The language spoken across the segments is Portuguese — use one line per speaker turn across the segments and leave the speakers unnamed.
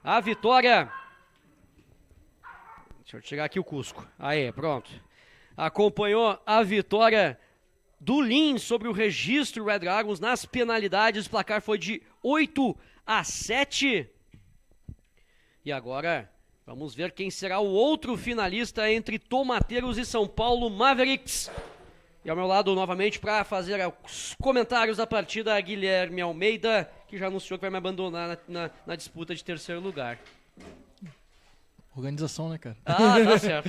a vitória. Deixa eu tirar aqui o Cusco. Aí, pronto. Acompanhou a vitória do Lins sobre o Registro Red Dragons nas penalidades. O placar foi de 8-7. E agora vamos ver quem será o outro finalista entre Tomateiros e São Paulo Mavericks. E ao meu lado, novamente, para fazer os comentários da partida, Guilherme Almeida, que já anunciou que vai me abandonar na disputa de terceiro lugar.
Organização, né, cara?
Ah, tá certo.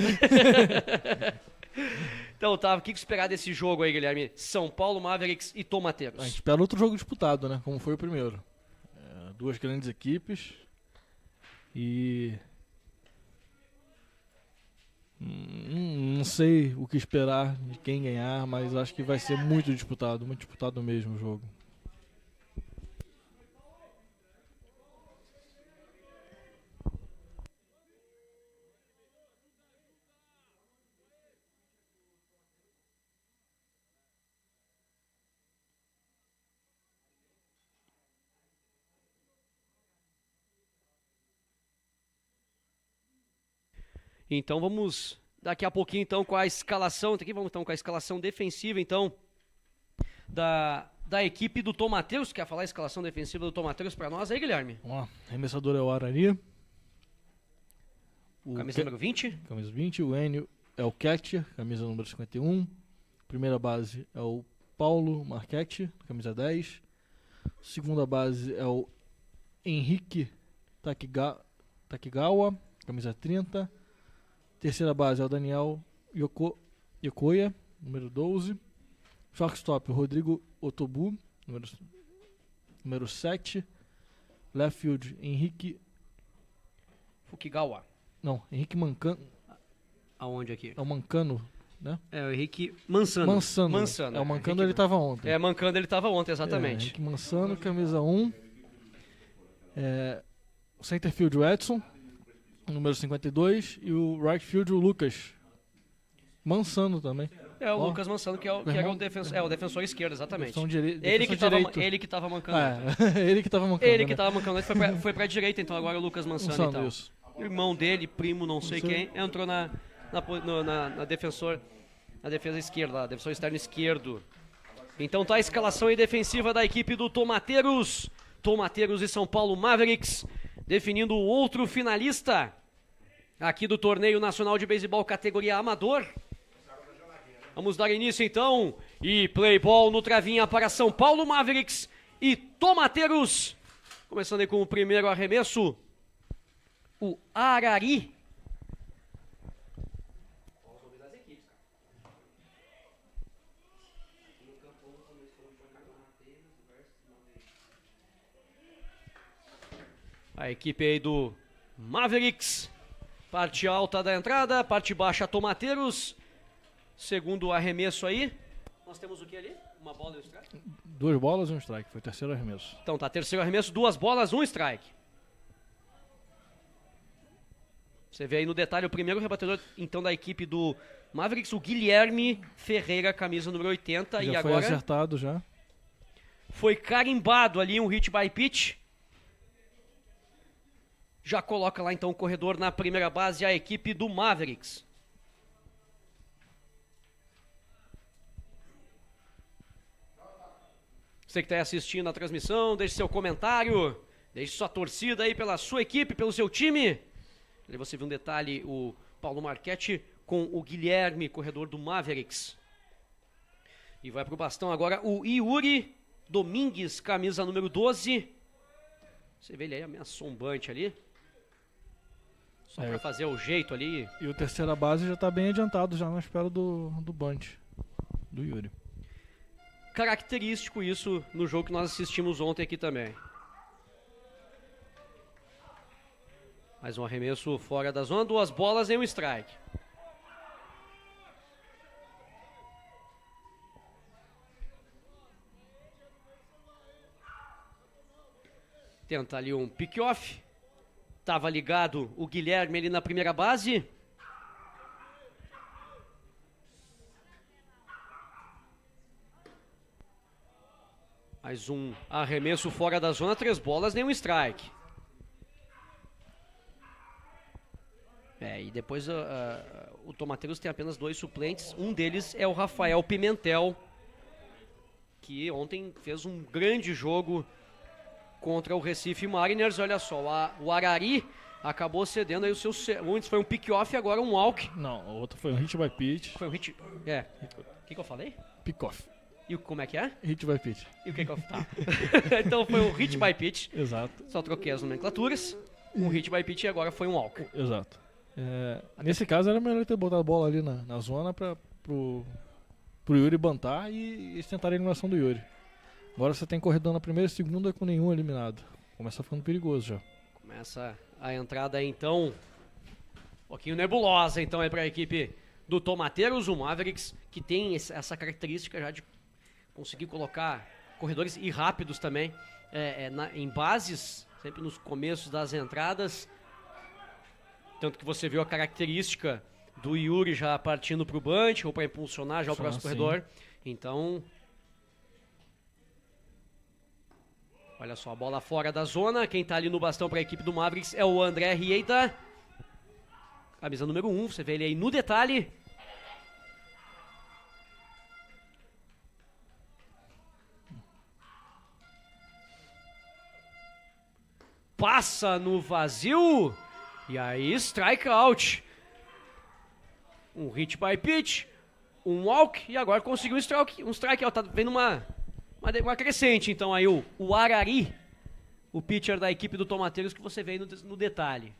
Então tá, o que esperar desse jogo aí, Guilherme? São Paulo Mavericks e Tomateiros.
A gente espera outro jogo disputado, né? Como foi o primeiro. Duas grandes equipes. E... não sei o que esperar de quem ganhar, mas acho que vai ser muito disputado mesmo o jogo.
Então vamos daqui a pouquinho então com a escalação, aqui vamos então com a escalação defensiva então da equipe do Tomateiros. Quer falar a escalação defensiva do Tomateiros para nós aí, Guilherme?
Vamos lá, arremessador é o Arari.
Camisa número 20.
Camisa 20, o Enio é o Ketcher, camisa número 51. Primeira base é o Paulo Marchetti, camisa 10. Segunda base é o Henrique Takigawa, camisa 30. Terceira base é o Daniel Yokoya, número 12. Shortstop, Rodrigo Otobu, número 7. Left field, Henrique
Fukigawa.
Não, Henrique Mancano.
Aonde aqui?
É o Mancano, né?
É o Henrique Mansano.
É o Mancano, ele estava ontem.
É, Mancano ele estava ontem, exatamente.
Henrique Mansano, camisa 1. O centerfield, o Edson, número 52. E o right field, o Lucas Mansano também.
É o Lucas Mansano, que era o defensor esquerdo, exatamente. Ele que estava mancando.
Ele que estava mancando.
Ele que estava mancando, ele foi pra direita, então agora é o Lucas Mansano e tal.
Isso.
Irmão dele, primo, não sei quem, entrou na defesa esquerda, defensor externo esquerdo. Então tá a escalação aí defensiva da equipe do Tomateiros. Tomateiros e São Paulo Mavericks, definindo o outro finalista aqui do Torneio Nacional de Beisebol categoria Amador. Vamos dar início então, e play ball no travinha para São Paulo Mavericks e Tomateiros. Começando aí com o primeiro arremesso, o Arari. A equipe aí do Mavericks, parte alta da entrada, parte baixa Tomateiros. Segundo arremesso aí, nós temos o que ali? Uma bola e um strike?
2 bolas e um strike, foi o terceiro arremesso.
Então tá, terceiro arremesso, 2 bolas, 1 strike. Você vê aí no detalhe o primeiro rebatedor então da equipe do Mavericks, o Guilherme Ferreira, camisa número 80.
Já
e
foi
agora
acertado já.
Foi carimbado ali um hit by pitch. Já coloca lá então o corredor na primeira base, a equipe do Mavericks. Você que está assistindo a transmissão, deixe seu comentário, deixe sua torcida aí pela sua equipe, pelo seu time. Ali você viu um detalhe, o Paulo Marchetti com o Guilherme, corredor do Mavericks. E vai pro bastão agora o Yuri Domingues, camisa número 12. Você vê ele aí, meio sombante ali. Só para fazer o jeito ali.
E o terceira base já está bem adiantado, já na espera do bunch, do Yuri.
Característico isso no jogo que nós assistimos ontem aqui também. Mais um arremesso fora da zona, 2 bolas e um strike. Tenta ali um pick-off. Tava ligado o Guilherme ali na primeira base. Mais um arremesso fora da zona, 3 bolas, nenhum strike. E depois o Tomateiros tem apenas 2 suplentes. Um deles é o Rafael Pimentel, que ontem fez um grande jogo contra o Recife Mariners. Olha só, o Arari acabou cedendo aí o seu... Antes foi um pick-off, agora um walk.
Não, o outro foi um hit by pitch.
Foi um hit... O que eu falei?
Pick-off.
E como é que é?
Hit by pitch.
E o que eu... Tá. Então foi um hit by pitch.
Exato.
Só troquei as nomenclaturas. Um hit by pitch e agora foi um walk.
Exato. Nesse caso era melhor ter botado a bola ali na zona pro Yuri bantar e eles tentarem a eliminação do Yuri. Agora você tem corredor na primeira e segunda com nenhum eliminado. Começa ficando perigoso já.
Começa a entrada aí, então, um pouquinho nebulosa, então, é para a equipe do Tomateiros, o Mavericks, que tem essa característica já de conseguir colocar corredores e rápidos também em bases, sempre nos começos das entradas. Tanto que você viu a característica do Yuri já partindo para o bunch ou para impulsionar já o próximo corredor. Então, olha só, a bola fora da zona. Quem tá ali no bastão para a equipe do Mavericks é o André Rieita. Camisa número 1, você vê ele aí no detalhe. Passa no vazio. E aí, strike out. Um hit by pitch, um walk e agora conseguiu um strike out. Tá vendo uma crescente, então aí o Arari, o pitcher da equipe do Tomateiros, que você vê aí no detalhe.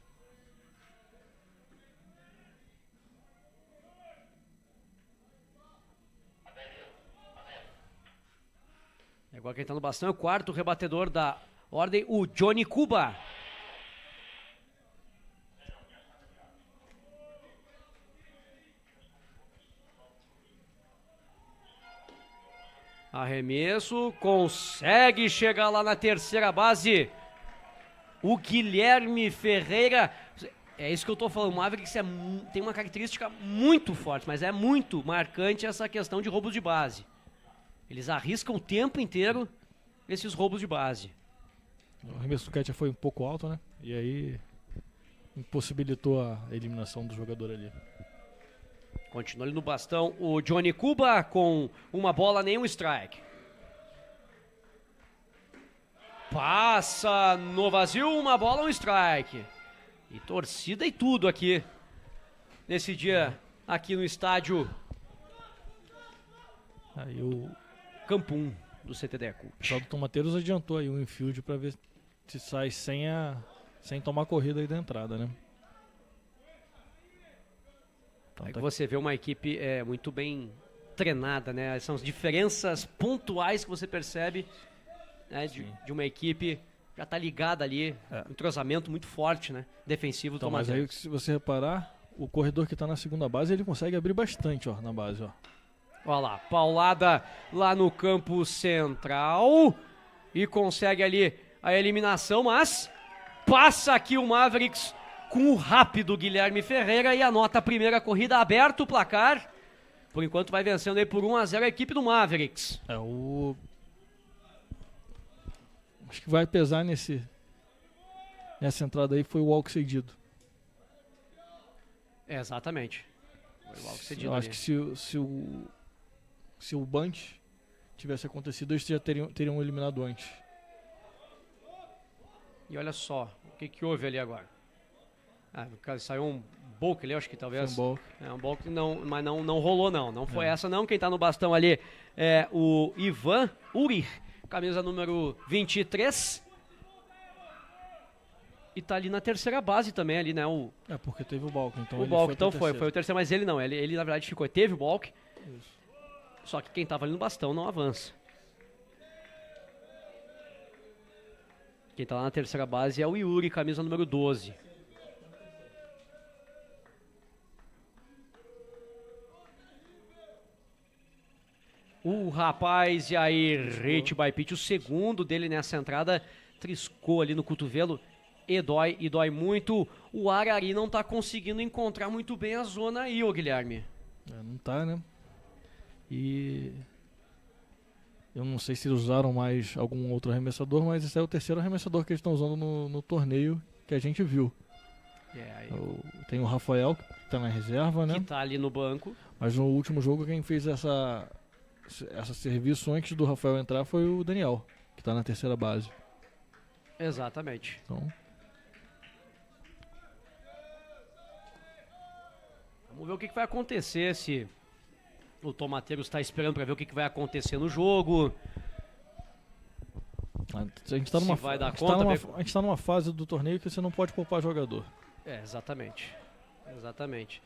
E agora quem tá no bastão é o quarto rebatedor da ordem, o Johnny Cuba. Arremesso, consegue chegar lá na terceira base. O Guilherme Ferreira. É isso que eu tô falando, o Mavericks tem uma característica muito forte, mas é muito marcante essa questão de roubos de base. Eles arriscam o tempo inteiro esses roubos de base.
O arremesso do catcher foi um pouco alto, né? E aí impossibilitou a eliminação do jogador ali.
Continua ali no bastão o Johnny Cuba com uma bola, nenhum strike. Passa no vazio, uma bola, um strike. E torcida e tudo aqui nesse dia, aqui no estádio
aí o
Campo 1 do CTDE Cup.
O pessoal do Tomateiros adiantou aí o infield para ver se sai sem tomar corrida aí da entrada, né?
Então, tá... Você vê uma equipe muito bem treinada, né? São as diferenças pontuais que você percebe, né, de uma equipe já tá ligada ali, um entrosamento muito forte, né? Defensivo do Tomateiros.
Mas aí, se você reparar, o corredor que tá na segunda base, ele consegue abrir bastante, ó, na base, ó.
Olha lá, paulada lá no campo central e consegue ali a eliminação, mas passa aqui o Mavericks com o rápido Guilherme Ferreira e anota a primeira corrida, aberto o placar. Por enquanto vai vencendo aí por 1-0 a equipe do Mavericks.
Acho que vai pesar nessa entrada aí foi o walk cedido.
Exatamente. Foi o walk cedido.
Eu acho que se o bunch tivesse acontecido, eles já teriam eliminado antes.
E olha só, o que houve ali agora? Saiu um bulk ali, acho que talvez.
Foi
um bulk, mas não rolou não. Não foi essa não. Quem tá no bastão ali é o Ivan Uri, camisa número 23. E tá ali na terceira base também ali, né?
Porque teve o balk, então
o balk, então foi o terceiro, mas ele não. Ele na verdade teve o balk.
Isso.
Só que quem tava ali no bastão não avança. Quem tá lá na terceira base é o Yuri, camisa número 12. O rapaz, e aí, hit by pitch, o segundo dele nessa entrada, triscou ali no cotovelo e dói muito. O Arari não tá conseguindo encontrar muito bem a zona aí, ô Guilherme.
Não tá, né? E eu não sei se eles usaram mais algum outro arremessador, mas esse é o terceiro arremessador que eles estão usando no torneio que a gente viu. Tem o Rafael, que tá na reserva, né?
Que tá ali no banco.
Mas no último jogo quem fez essa serviço antes do Rafael entrar foi o Daniel, que tá na terceira base.
Exatamente.
Então,
vamos ver o que vai acontecer, se o Tomateiros está esperando para ver o que vai acontecer no jogo.
a gente tá numa,
vai dar
a gente
conta,
a gente tá numa fase do torneio que você não pode poupar jogador.
Exatamente. Exatamente.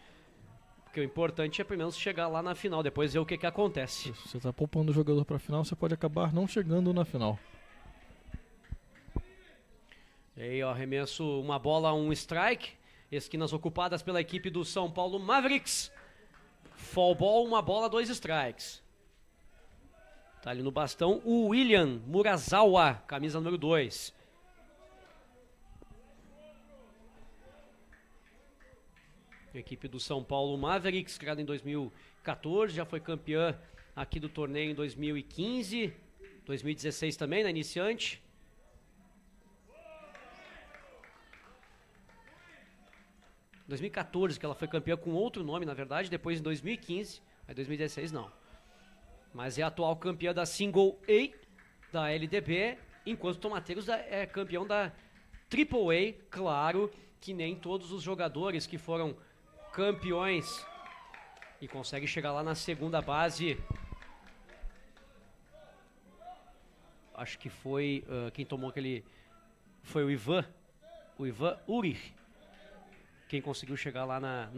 Porque o importante é pelo menos chegar lá na final, depois ver o que acontece.
Se você tá poupando o jogador pra final, você pode acabar não chegando na final.
E aí, ó, arremesso, uma bola, um strike. Esquinas ocupadas pela equipe do São Paulo Mavericks. Fall ball, uma bola, 2 strikes. Tá ali no bastão o William Murazawa, camisa número 2. Equipe do São Paulo Mavericks, criada em 2014, já foi campeã aqui do torneio em 2015, 2016 também, na iniciante. Em 2014 que ela foi campeã com outro nome, na verdade, depois em 2015, aí 2016 não. Mas é a atual campeã da Single A, da LDB, enquanto o Tomateiros é campeão da Triple A. Claro que nem todos os jogadores que foram campeões e conseguem chegar lá na segunda base. Acho que foi quem tomou aquele... Foi o Ivan Urich. Quem conseguiu chegar lá na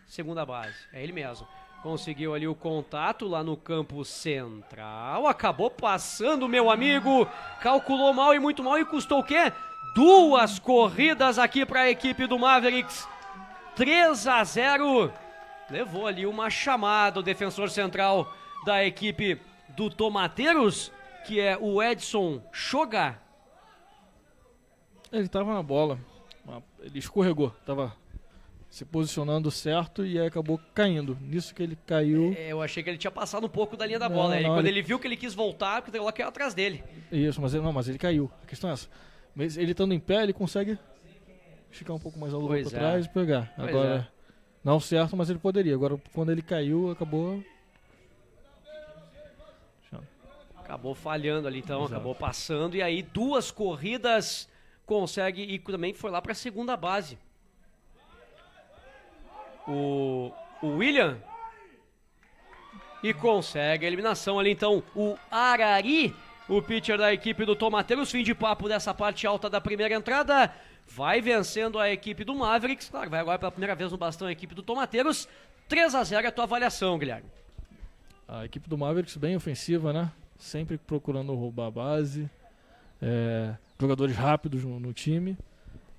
segunda base. É ele mesmo. Conseguiu ali o contato lá no campo central. Acabou passando, meu amigo. Calculou mal e muito mal. E custou o quê? 2 corridas aqui para a equipe do Mavericks. 3-0. Levou ali uma chamada o defensor central da equipe do Tomateiros, que é o Edson Shoga.
Ele tava na bola. Ele escorregou. Tava se posicionando certo e aí acabou caindo. Nisso que ele caiu...
Eu achei que ele tinha passado um pouco da linha da bola. Quando ele viu que ele quis voltar, porque ela caiu atrás dele.
Isso, mas ele caiu. A questão é essa. Mas ele estando em pé, ele consegue esticar um pouco mais a luva para trás e pegar. Agora, não certo, mas ele poderia. Agora, quando ele caiu, acabou
falhando ali, então. Exato. Acabou passando. E aí, 2 corridas consegue e também foi lá para a segunda base. O William e consegue a eliminação ali, então, o Arari, o pitcher da equipe do Tomateiros. Fim de papo dessa parte alta da primeira entrada, vai vencendo a equipe do Mavericks, claro, vai agora pela primeira vez no bastão a equipe do Tomateiros. 3-0, a tua avaliação, Guilherme?
A equipe do Mavericks bem ofensiva, né? Sempre procurando roubar a base, jogadores rápidos no time,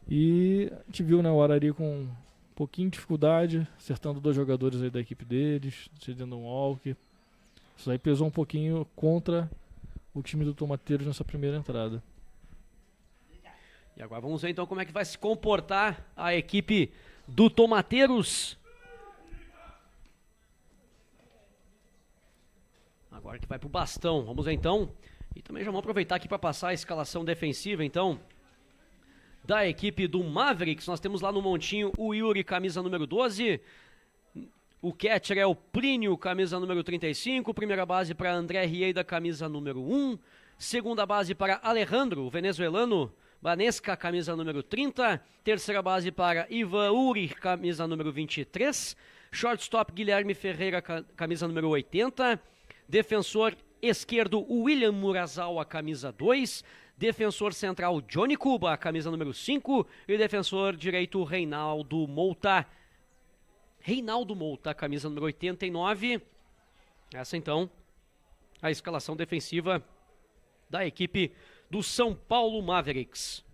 e a gente viu, né, o Arari com um pouquinho de dificuldade, acertando 2 jogadores aí da equipe deles, cedendo um walk. Isso aí pesou um pouquinho contra o time do Tomateiros nessa primeira entrada.
E agora vamos ver então como é que vai se comportar a equipe do Tomateiros. Agora que vai pro bastão, vamos ver então. E também já vamos aproveitar aqui para passar a escalação defensiva então da equipe do Mavericks. Nós temos lá no montinho o Yuri, camisa número 12. O catcher é o Plínio, camisa número 35. Primeira base para André Rieida, camisa número 1. Segunda base para Alejandro, o venezuelano, Banesca, camisa número 30. Terceira base para Ivan Uri, camisa número 23. Shortstop Guilherme Ferreira, camisa número 80. Defensor esquerdo William Murazawa, camisa 2. Defensor central Johnny Cuba, camisa número 5. E defensor direito Reinaldo Mouta, camisa número 89. Essa então, a escalação defensiva da equipe do São Paulo Mavericks.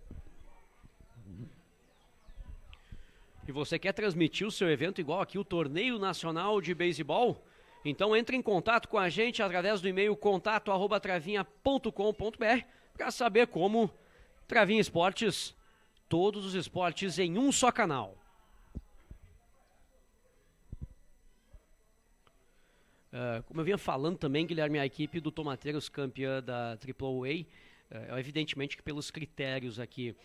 E você quer transmitir o seu evento igual aqui o Torneio Nacional de Beisebol? Então entre em contato com a gente através do e-mail contato@travinha.com.br para saber como. Travinha Esportes, todos os esportes em um só canal. Como eu vinha falando também, Guilherme, a equipe do Tomateiros, campeã da AAA, evidentemente que pelos critérios aqui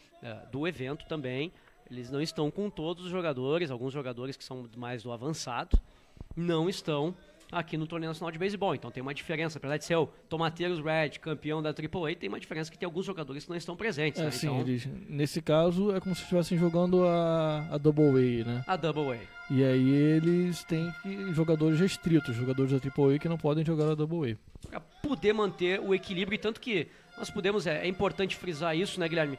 do evento também, Eles não estão com todos os jogadores, alguns jogadores que são mais do avançado, não estão aqui no Torneio Nacional de Beisebol. Então tem uma diferença, apesar de ser o Tomateiros Red, campeão da AAA, tem uma diferença que tem alguns jogadores que não estão presentes. Né?
Sim,
então,
nesse caso é como se estivessem jogando a Double A, né?
A Double A.
E aí eles têm jogadores restritos, jogadores da AAA que não podem jogar a Double A.
Para poder manter o equilíbrio, e tanto que nós podemos, é importante frisar isso, né, Guilherme?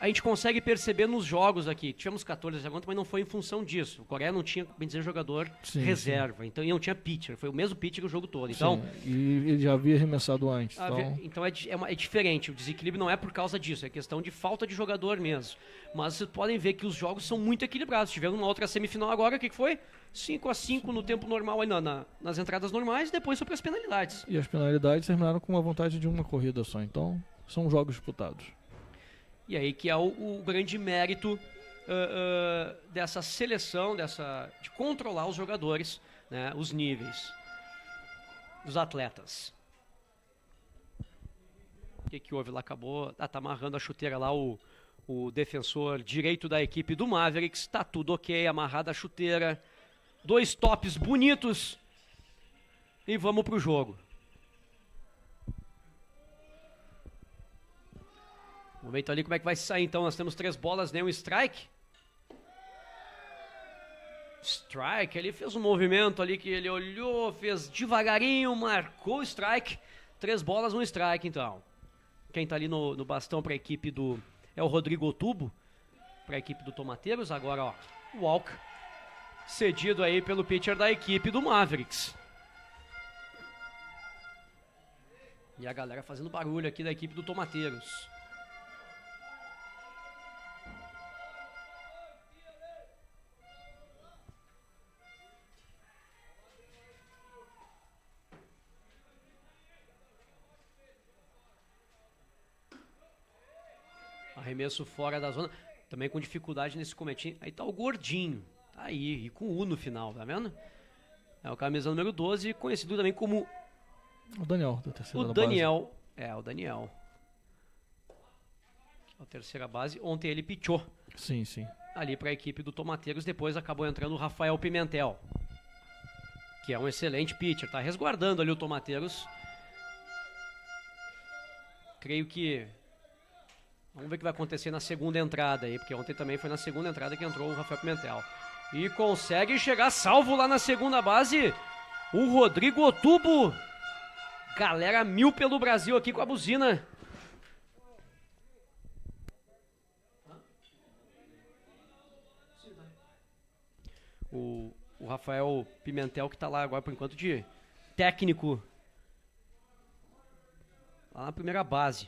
A gente consegue perceber nos jogos aqui. Tivemos 14 agosto, mas não foi em função disso. O Coreia não tinha, bem dizer, jogador reserva. Então, e não tinha pitcher. Foi o mesmo pitcher o jogo todo. Então,
e ele já havia arremessado antes.
Então é diferente. O desequilíbrio não é por causa disso. É questão de falta de jogador mesmo. Mas vocês podem ver que os jogos são muito equilibrados. Tivemos uma outra semifinal agora. O que foi? 5-5 no tempo normal, aí nas entradas normais. E depois foi para as penalidades.
E as penalidades terminaram com uma vantagem de uma corrida só. Então, são jogos disputados.
E aí que é o grande mérito dessa seleção, de controlar os jogadores, né, os níveis dos atletas. O que houve lá? Acabou, tá amarrando a chuteira lá o defensor direito da equipe do Mavericks. Tá tudo ok, amarrada a chuteira. 2 tops bonitos. E vamos pro jogo. Vamos ver então ali como é que vai sair. Então nós temos 3 bolas, nenhum strike. Strike, ele fez um movimento ali que ele olhou, fez devagarinho, marcou o strike. 3 bolas, 1 strike então. Quem tá ali no bastão para a equipe é o Rodrigo Otubo, para a equipe do Tomateiros. Agora, ó, walk cedido aí pelo pitcher da equipe do Mavericks. E a galera fazendo barulho aqui da equipe do Tomateiros. Arremesso fora da zona. Também com dificuldade nesse cometinho. Aí tá o Gordinho. Tá aí. E com U no final, tá vendo? É o camisa número 12, conhecido também como...
O Daniel, da terceira base.
O Daniel. O Daniel. A terceira base. Ontem ele pitchou.
Sim.
Ali pra equipe do Tomateiros. Depois acabou entrando o Rafael Pimentel, que é um excelente pitcher. Tá resguardando ali o Tomateiros. Creio que... Vamos ver o que vai acontecer na segunda entrada aí, porque ontem também foi na segunda entrada que entrou o Rafael Pimentel. E consegue chegar salvo lá na segunda base o Rodrigo Otubo. Galera 1000 pelo Brasil aqui com a buzina. O Rafael Pimentel que tá lá agora por enquanto de técnico lá na primeira base.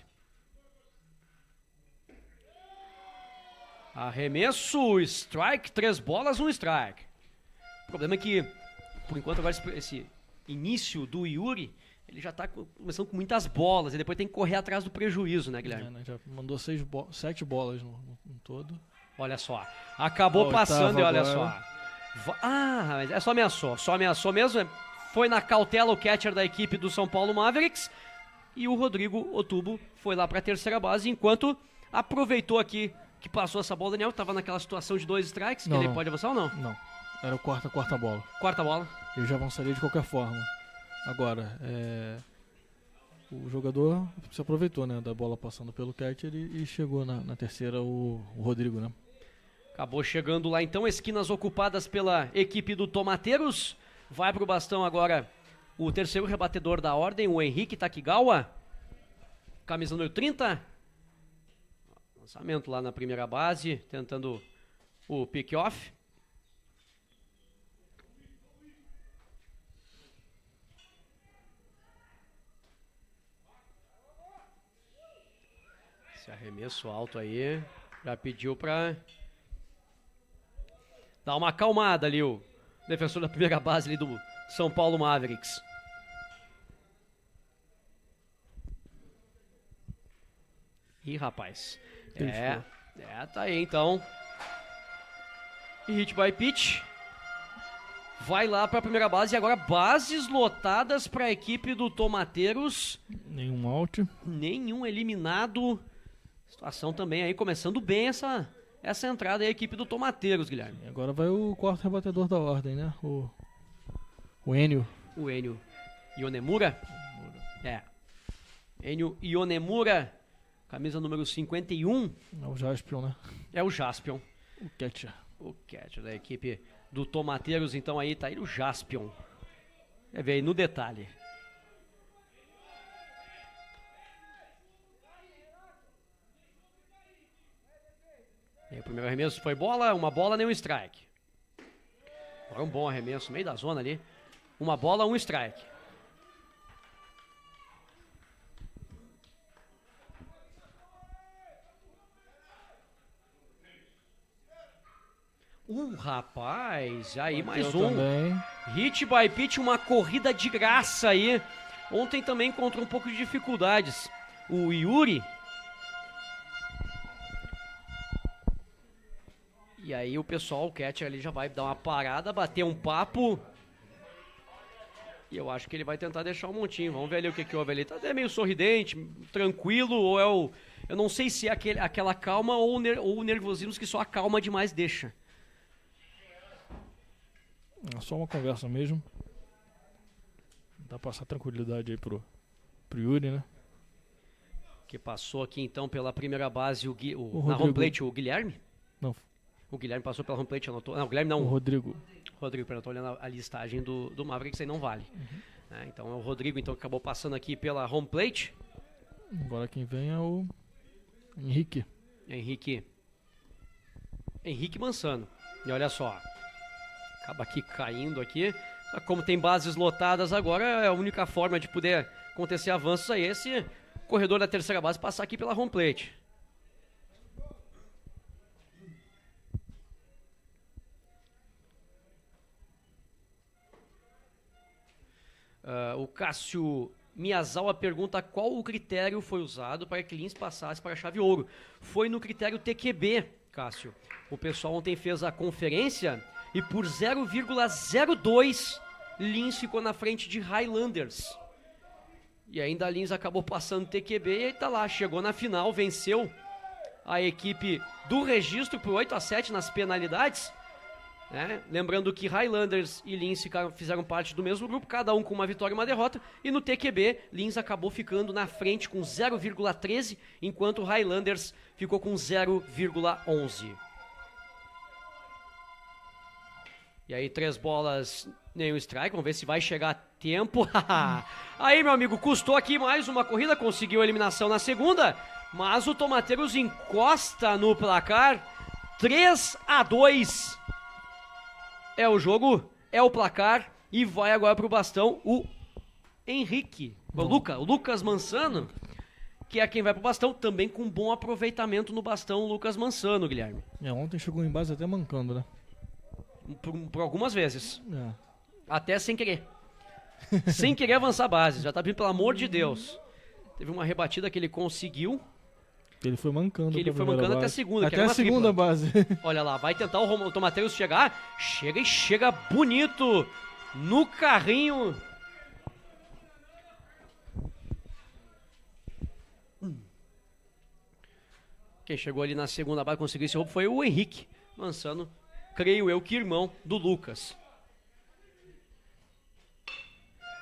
Arremesso, strike, 3 bolas, 1 strike. O problema é que, por enquanto, agora esse início do Yuri, ele já tá começando com muitas bolas, e depois tem que correr atrás do prejuízo, né, Guilherme?
Né, já mandou 7 bolas no todo.
Olha só, acabou passando e olha só. Mas só ameaçou mesmo. Foi na cautela o catcher da equipe do São Paulo Mavericks, e o Rodrigo Otubo foi lá pra terceira base, enquanto aproveitou aqui que passou essa bola. Daniel estava naquela situação de 2 strikes, que ele pode avançar ou não?
Não, era o quarta bola.
Quarta bola.
Ele já avançaria de qualquer forma. Agora, o jogador se aproveitou, né, da bola passando pelo catcher e chegou na terceira o Rodrigo, né?
Acabou chegando lá então, esquinas ocupadas pela equipe do Tomateiros. Vai pro bastão agora o terceiro rebatedor da ordem, o Henrique Takigawa. Camisa número 30. Lançamento lá na primeira base, tentando o pick-off. Esse arremesso alto aí, já pediu pra dar uma acalmada ali o defensor da primeira base ali do São Paulo Mavericks. Ih, rapaz. Tá aí então. E hit by pitch. Vai lá pra primeira base. E agora bases lotadas pra equipe do Tomateiros.
Nenhum out.
Nenhum eliminado. Situação também aí começando bem essa entrada aí a equipe do Tomateiros, Guilherme.
E agora vai o quarto rebatedor da ordem, né? O Enio.
O Enio Ionemura. É. Enio Ionemura, camisa número 51.
É o Jaspion, né?
É o Jaspion.
O catcher.
O catcher da equipe do Tomateiros, então aí tá aí o Jaspion. É ver aí no detalhe. E aí, o primeiro arremesso foi bola, uma bola, nenhum strike. Agora um bom arremesso, meio da zona ali. Uma bola, um strike. Rapaz, aí mais um.
Também.
Hit by pitch, uma corrida de graça aí. Ontem também encontrou um pouco de dificuldades. O Yuri. E aí o pessoal, o catcher ali já vai dar uma parada, bater um papo. E eu acho que ele vai tentar deixar um montinho. Vamos ver ali o que houve ali. Tá até meio sorridente, tranquilo, ou é o... Eu não sei se é aquela calma ou o nervosismo que só a calma demais deixa.
É só uma conversa mesmo. Dá pra passar tranquilidade aí pro Yuri, né?
Que passou aqui então pela primeira base
Rodrigo.
na home plate o Guilherme.
Não.
O Guilherme passou pela home plate, anotou. Não, o Guilherme não.
O Rodrigo.
Rodrigo, eu tô olhando a listagem do Maverick, isso aí não vale. Então é o Rodrigo então que acabou passando aqui pela home plate.
Agora quem vem é o Henrique.
Henrique Mansano. E olha só. Acaba aqui caindo aqui. Só que como tem bases lotadas agora, é a única forma de poder acontecer avanços aí. Esse corredor da terceira base passar aqui pela home plate. O Cássio Miyazawa pergunta qual o critério foi usado para que Lins passasse para a chave ouro. Foi no critério TQB, Cássio. O pessoal ontem fez a conferência e por 0,02 Lins ficou na frente de Highlanders. E ainda a Lins acabou passando TQB e aí tá lá, chegou na final, venceu a equipe do registro por 8-7 nas penalidades. Lembrando que Highlanders e Lins fizeram parte do mesmo grupo, cada um com uma vitória e uma derrota, e no TQB, Lins acabou ficando na frente com 0,13, enquanto Highlanders ficou com 0,11. E aí 3 bolas, nenhum strike, vamos ver se vai chegar a tempo. Aí, meu amigo, custou aqui mais uma corrida, conseguiu a eliminação na segunda, mas o Tomateiros encosta no placar, 3-2. É o jogo, é o placar e vai agora pro bastão o Henrique, o Lucas Mansano, que é quem vai pro bastão, também com bom aproveitamento no bastão, o Lucas Mansano, Guilherme.
Ontem chegou em base até mancando, né?
Por algumas vezes. Até sem querer. Sem querer avançar a base, já tá vindo, pelo amor de Deus. Teve uma rebatida que ele conseguiu.
Ele foi mancando.
Que ele foi mancando até a segunda.
Até a segunda base.
Olha lá, vai tentar o Tomateiros chegar. Chega bonito no carrinho. Quem chegou ali na segunda base conseguiu esse roubo foi o Henrique Mansano. Creio eu que irmão do Lucas.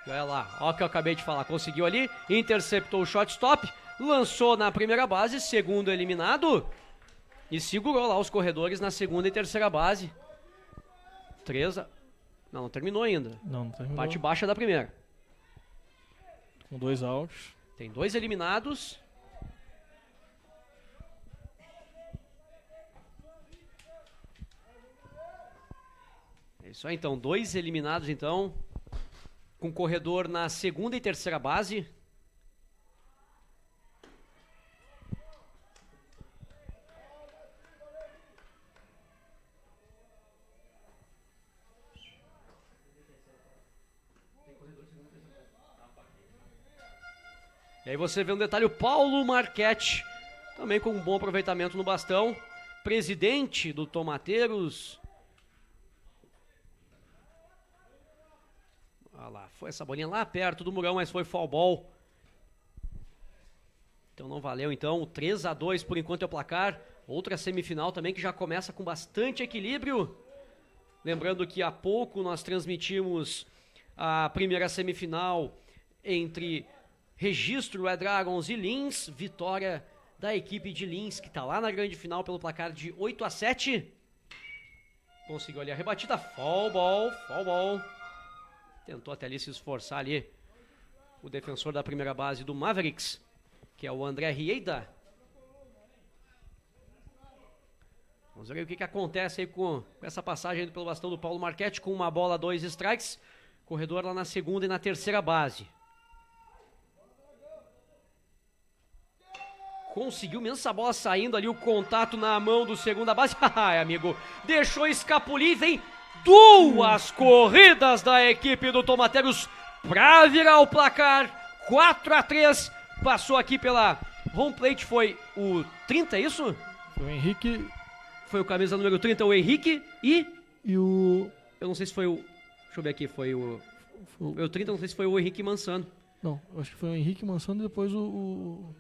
Olha lá, olha o que eu acabei de falar. Conseguiu ali, interceptou o shortstop. Lançou na primeira base, segundo eliminado. E segurou lá os corredores na segunda e terceira base. 3 a... Não terminou ainda.
Não terminou.
Parte baixa da primeira.
Com 2 outs.
Tem 2 eliminados. É isso aí então, 2 eliminados então. Com corredor na segunda e terceira base. E aí você vê um detalhe, o Paulo Marchetti, também com um bom aproveitamento no bastão, presidente do Tomateiros. Olha lá, foi essa bolinha lá perto do murão, mas foi foul ball. Então não valeu, então, 3-2 por enquanto é o placar. Outra semifinal também que já começa com bastante equilíbrio. Lembrando que há pouco nós transmitimos a primeira semifinal entre Registro Red Dragons e Lins. Vitória da equipe de Lins, que está lá na grande final pelo placar de 8-7. Conseguiu ali a rebatida. Fall ball. Tentou até ali se esforçar ali o defensor da primeira base do Mavericks, que é o André Rieida. Vamos ver o que acontece aí com essa passagem pelo bastão do Paulo Marchetti, com uma bola, 2 strikes. Corredor lá na segunda e na terceira base. Conseguiu mesmo essa bola saindo ali, o contato na mão do segunda base. Ai, amigo, deixou escapulir, vem 2 corridas da equipe do Tomateiros para virar o placar. 4-3, passou aqui pela home plate, foi o 30, é isso?
Foi o Henrique.
Foi o camisa número 30, o Henrique
e o...
Eu não sei se foi o... Deixa eu ver aqui, foi o 30, não sei se foi o Henrique Mansano.
Não, acho que foi o Henrique Mansano e depois o...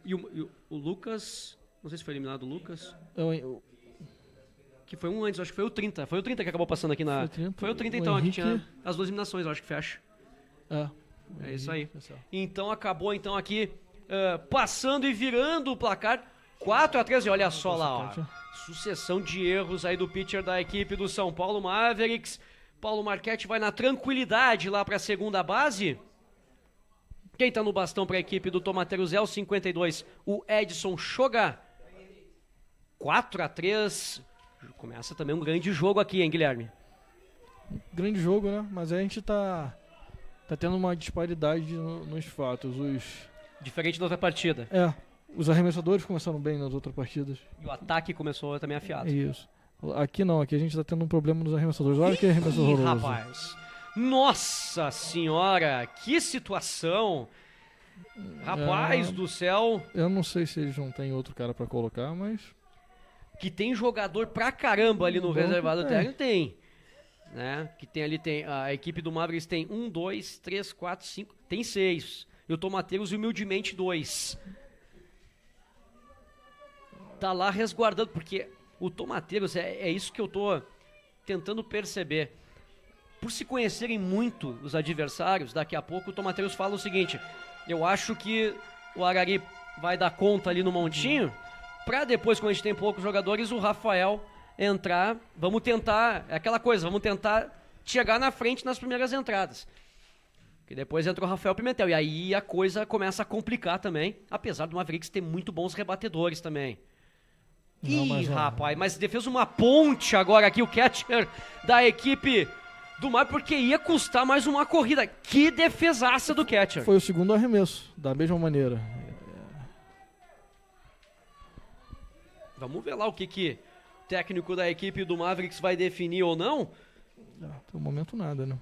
E o Lucas... Não sei se foi eliminado o Lucas. Que foi um antes, acho que foi o 30. Foi o 30 que acabou passando aqui na... Foi o 30 então,
Henrique...
aqui tinha as 2 eliminações, eu acho que fecha. É isso aí. Então acabou então aqui passando e virando o placar 4-3. E olha só lá, ó. Sucessão de erros aí do pitcher da equipe do São Paulo Mavericks. Paulo Marchetti vai na tranquilidade lá para a segunda base. Quem tá no bastão para a equipe do Tomateiros é o 52, o Edson Shoga. 4-3. Começa também um grande jogo aqui, hein, Guilherme?
Grande jogo, né? Mas a gente tá tendo uma disparidade nos fatos.
Diferente da outra partida.
Os arremessadores começaram bem nas outras partidas.
E o ataque começou também afiado.
Isso. Aqui não, aqui a gente tá tendo um problema nos arremessadores. Olha que arremessador horroroso.
Rapaz, nossa senhora, que situação. Rapaz do céu.
Eu não sei se eles não têm outro cara pra colocar, mas...
Que tem jogador pra caramba ali no reservado técnico, tem. Né? Que tem ali, a equipe do Mavericks tem 1, 2, 3, 4, 5, tem 6. E o Tomateiros humildemente 2. Tá lá resguardando, porque o Tomateiros, é isso que eu tô tentando perceber. Por se conhecerem muito os adversários, daqui a pouco o Tomateiros fala o seguinte: eu acho que o Arari vai dar conta ali no montinho, pra depois, quando a gente tem poucos jogadores, o Rafael entrar. Vamos tentar, é aquela coisa, vamos tentar chegar na frente nas primeiras entradas. Que depois entra o Rafael Pimentel, e aí a coisa começa a complicar também, apesar do Mavericks ter muito bons rebatedores também. Rapaz, mas fez uma ponte agora aqui o catcher da equipe do Mar, porque ia custar mais uma corrida. Que defesaça do catcher.
Foi o segundo arremesso, da mesma maneira.
Vamos ver lá o que o técnico da equipe do Mavericks vai definir ou não.
Até o momento nada, né?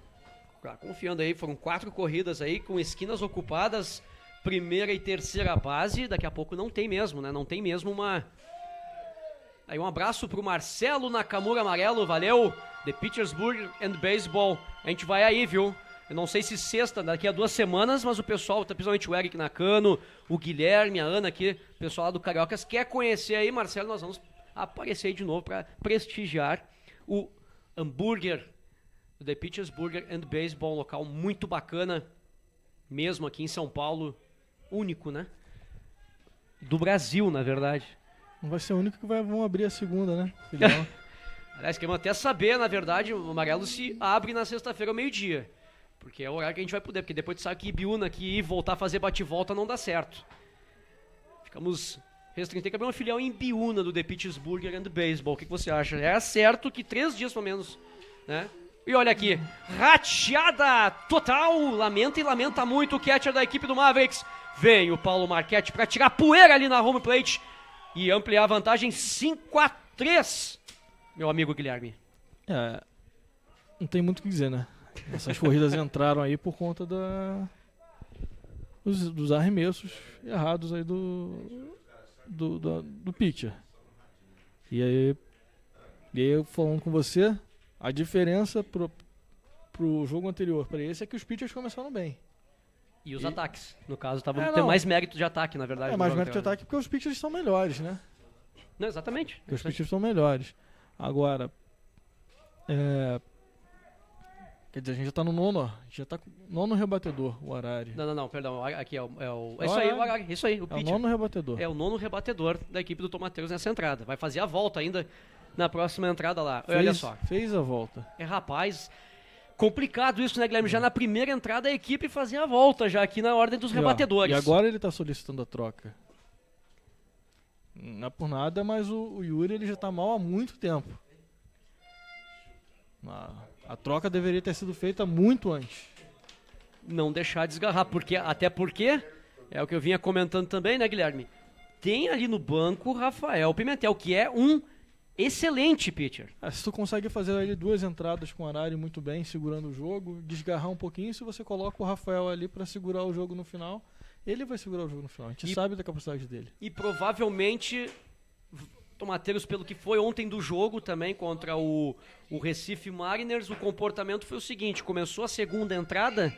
Confiando aí, foram 4 corridas aí com esquinas ocupadas, primeira e terceira base. Daqui a pouco não tem mesmo, né? Não tem mesmo uma... Aí um abraço pro Marcelo Nakamura Amarelo, valeu, The Pittsburgh and Baseball. A gente vai aí, viu? Eu não sei se sexta, daqui a 2 semanas, mas o pessoal, principalmente o Eric Nakano, o Guilherme, a Ana aqui, o pessoal lá do Cariocas, quer conhecer aí, Marcelo, nós vamos aparecer aí de novo para prestigiar o hambúrguer do The Pittsburgh and Baseball, um local muito bacana, mesmo aqui em São Paulo, único, né? Do Brasil, na verdade.
Não vai ser o único que vão abrir a segunda, né?
Aliás, queremos até saber, na verdade, o Amarelo se abre na sexta-feira ao meio-dia. Porque é o horário que a gente vai poder, porque depois de sair que Ibiúna aqui e voltar a fazer bate-volta não dá certo. Ficamos restritos. Tem que abrir uma filial em Ibiúna do The Pittsburgh and Baseball. O que você acha? É certo que 3 dias pelo menos, né? E olha aqui, rateada total. Lamenta e lamenta muito o catcher da equipe do Mavericks. Vem o Paulo Marchetti para tirar poeira ali na home plate e ampliar a vantagem 5-3, meu amigo Guilherme.
Não tem muito o que dizer, né? Essas corridas entraram aí por conta dos arremessos errados aí do pitcher. E aí, falando com você, a diferença pro jogo anterior para esse é que os pitchers começaram bem.
E os ataques, no caso, estavam tendo mais mérito de ataque, na verdade.
Mais mérito de ataque porque os pitchers são melhores, né?
Não, exatamente.
Porque os pitchers são melhores. Agora, quer dizer, a gente já tá no nono, ó. A gente já tá com o nono rebatedor, o Arari.
Não, perdão. Aqui é isso aí, o Arari. Isso aí, o
É o
pitcher.
nono rebatedor.
É o nono rebatedor da equipe do Tomateiros nessa entrada. Vai fazer a volta ainda na próxima entrada lá. Olha só.
Fez a volta.
Rapaz, complicado isso, né, Guilherme? Já na primeira entrada a equipe fazia a volta já aqui na ordem dos rebatedores.
E agora ele tá solicitando a troca. Não é por nada, mas o Yuri ele já tá mal há muito tempo. A troca deveria ter sido feita muito antes.
Não deixar desgarrar, até porque, é o que eu vinha comentando também, né, Guilherme? Tem ali no banco o Rafael Pimentel, que é um excelente pitcher.
Se tu consegue fazer ali 2 entradas com o Arari muito bem, segurando o jogo, desgarrar um pouquinho, se você coloca o Rafael ali pra segurar o jogo no final, ele vai segurar o jogo no final. A gente sabe da capacidade dele.
E provavelmente Tomateiros, pelo que foi ontem do jogo também contra o Recife Mariners, o comportamento foi o seguinte: começou a segunda entrada,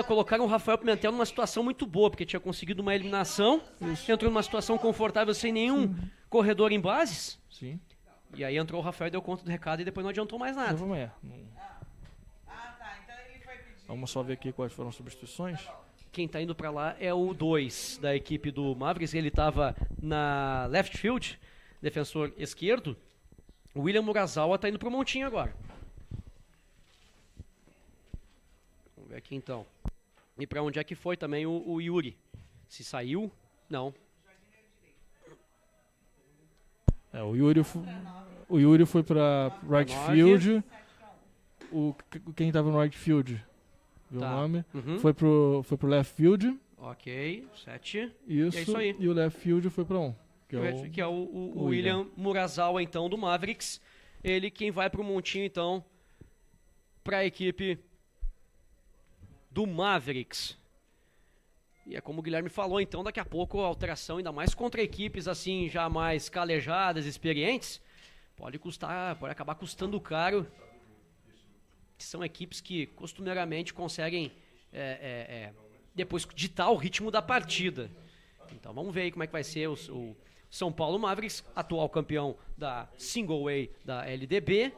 colocaram o Rafael Pimentel numa situação muito boa, porque tinha conseguido uma eliminação, entrou numa situação confortável sem nenhum corredor em bases.
Sim.
E aí entrou o Rafael e deu conta do recado e depois não adiantou mais nada.
Vamos só ver aqui quais foram as substituições.
Quem tá indo pra lá é o 2 da equipe do Mavericks. Ele tava na left field, defensor esquerdo. O William Murazawa tá indo pro montinho agora. Vamos ver aqui então. E pra onde é que foi também o Yuri? Se saiu? Não.
O Yuri foi pra right field. Quem tava no right field? Viu o nome?
Uhum.
Foi pro left field.
Ok, 7.
Isso,
é isso aí.
E o left field foi pra 1.
Que é o William Murazawa, então, do Mavericks. Ele quem vai pro montinho, então, pra equipe do Mavericks. E é como o Guilherme falou, então, daqui a pouco a alteração, ainda mais contra equipes assim, já mais calejadas, experientes, pode acabar custando caro. São equipes que costumeiramente conseguem depois ditar o ritmo da partida. Então vamos ver aí como é que vai ser o São Paulo Mavericks, atual campeão da Single A da LDB,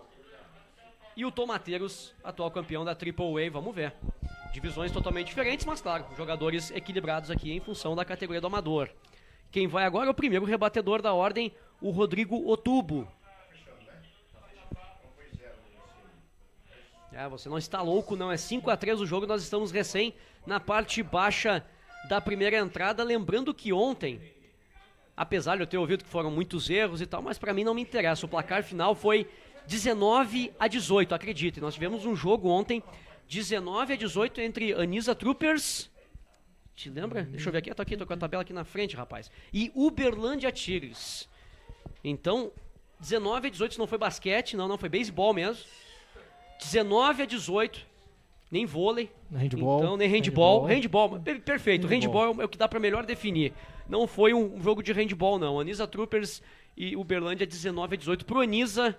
e o Tomateiros, atual campeão da Triple A. Vamos ver. Divisões totalmente diferentes, mas claro, jogadores equilibrados aqui em função da categoria do amador. Quem vai agora é o primeiro rebatedor da ordem, o Rodrigo Otubo. Você não está louco, não. É 5-3 o jogo, nós estamos recém na parte baixa da primeira entrada. Lembrando que ontem, apesar de eu ter ouvido que foram muitos erros e tal, mas para mim não me interessa. O placar final foi 19-18, acredite. Nós tivemos um jogo ontem, 19-18, entre Anisa Troopers... Te lembra? Deixa eu ver aqui, tô com a tabela aqui na frente, rapaz. E Uberlândia Tigres. Então, 19-18, isso não foi basquete, não foi beisebol mesmo. 19-18, nem vôlei,
handball,
então, nem handball, perfeito, handball é o que dá para melhor definir. Não foi um jogo de handball, não. Anisa Troopers e Uberlândia 19-18 pro Anisa.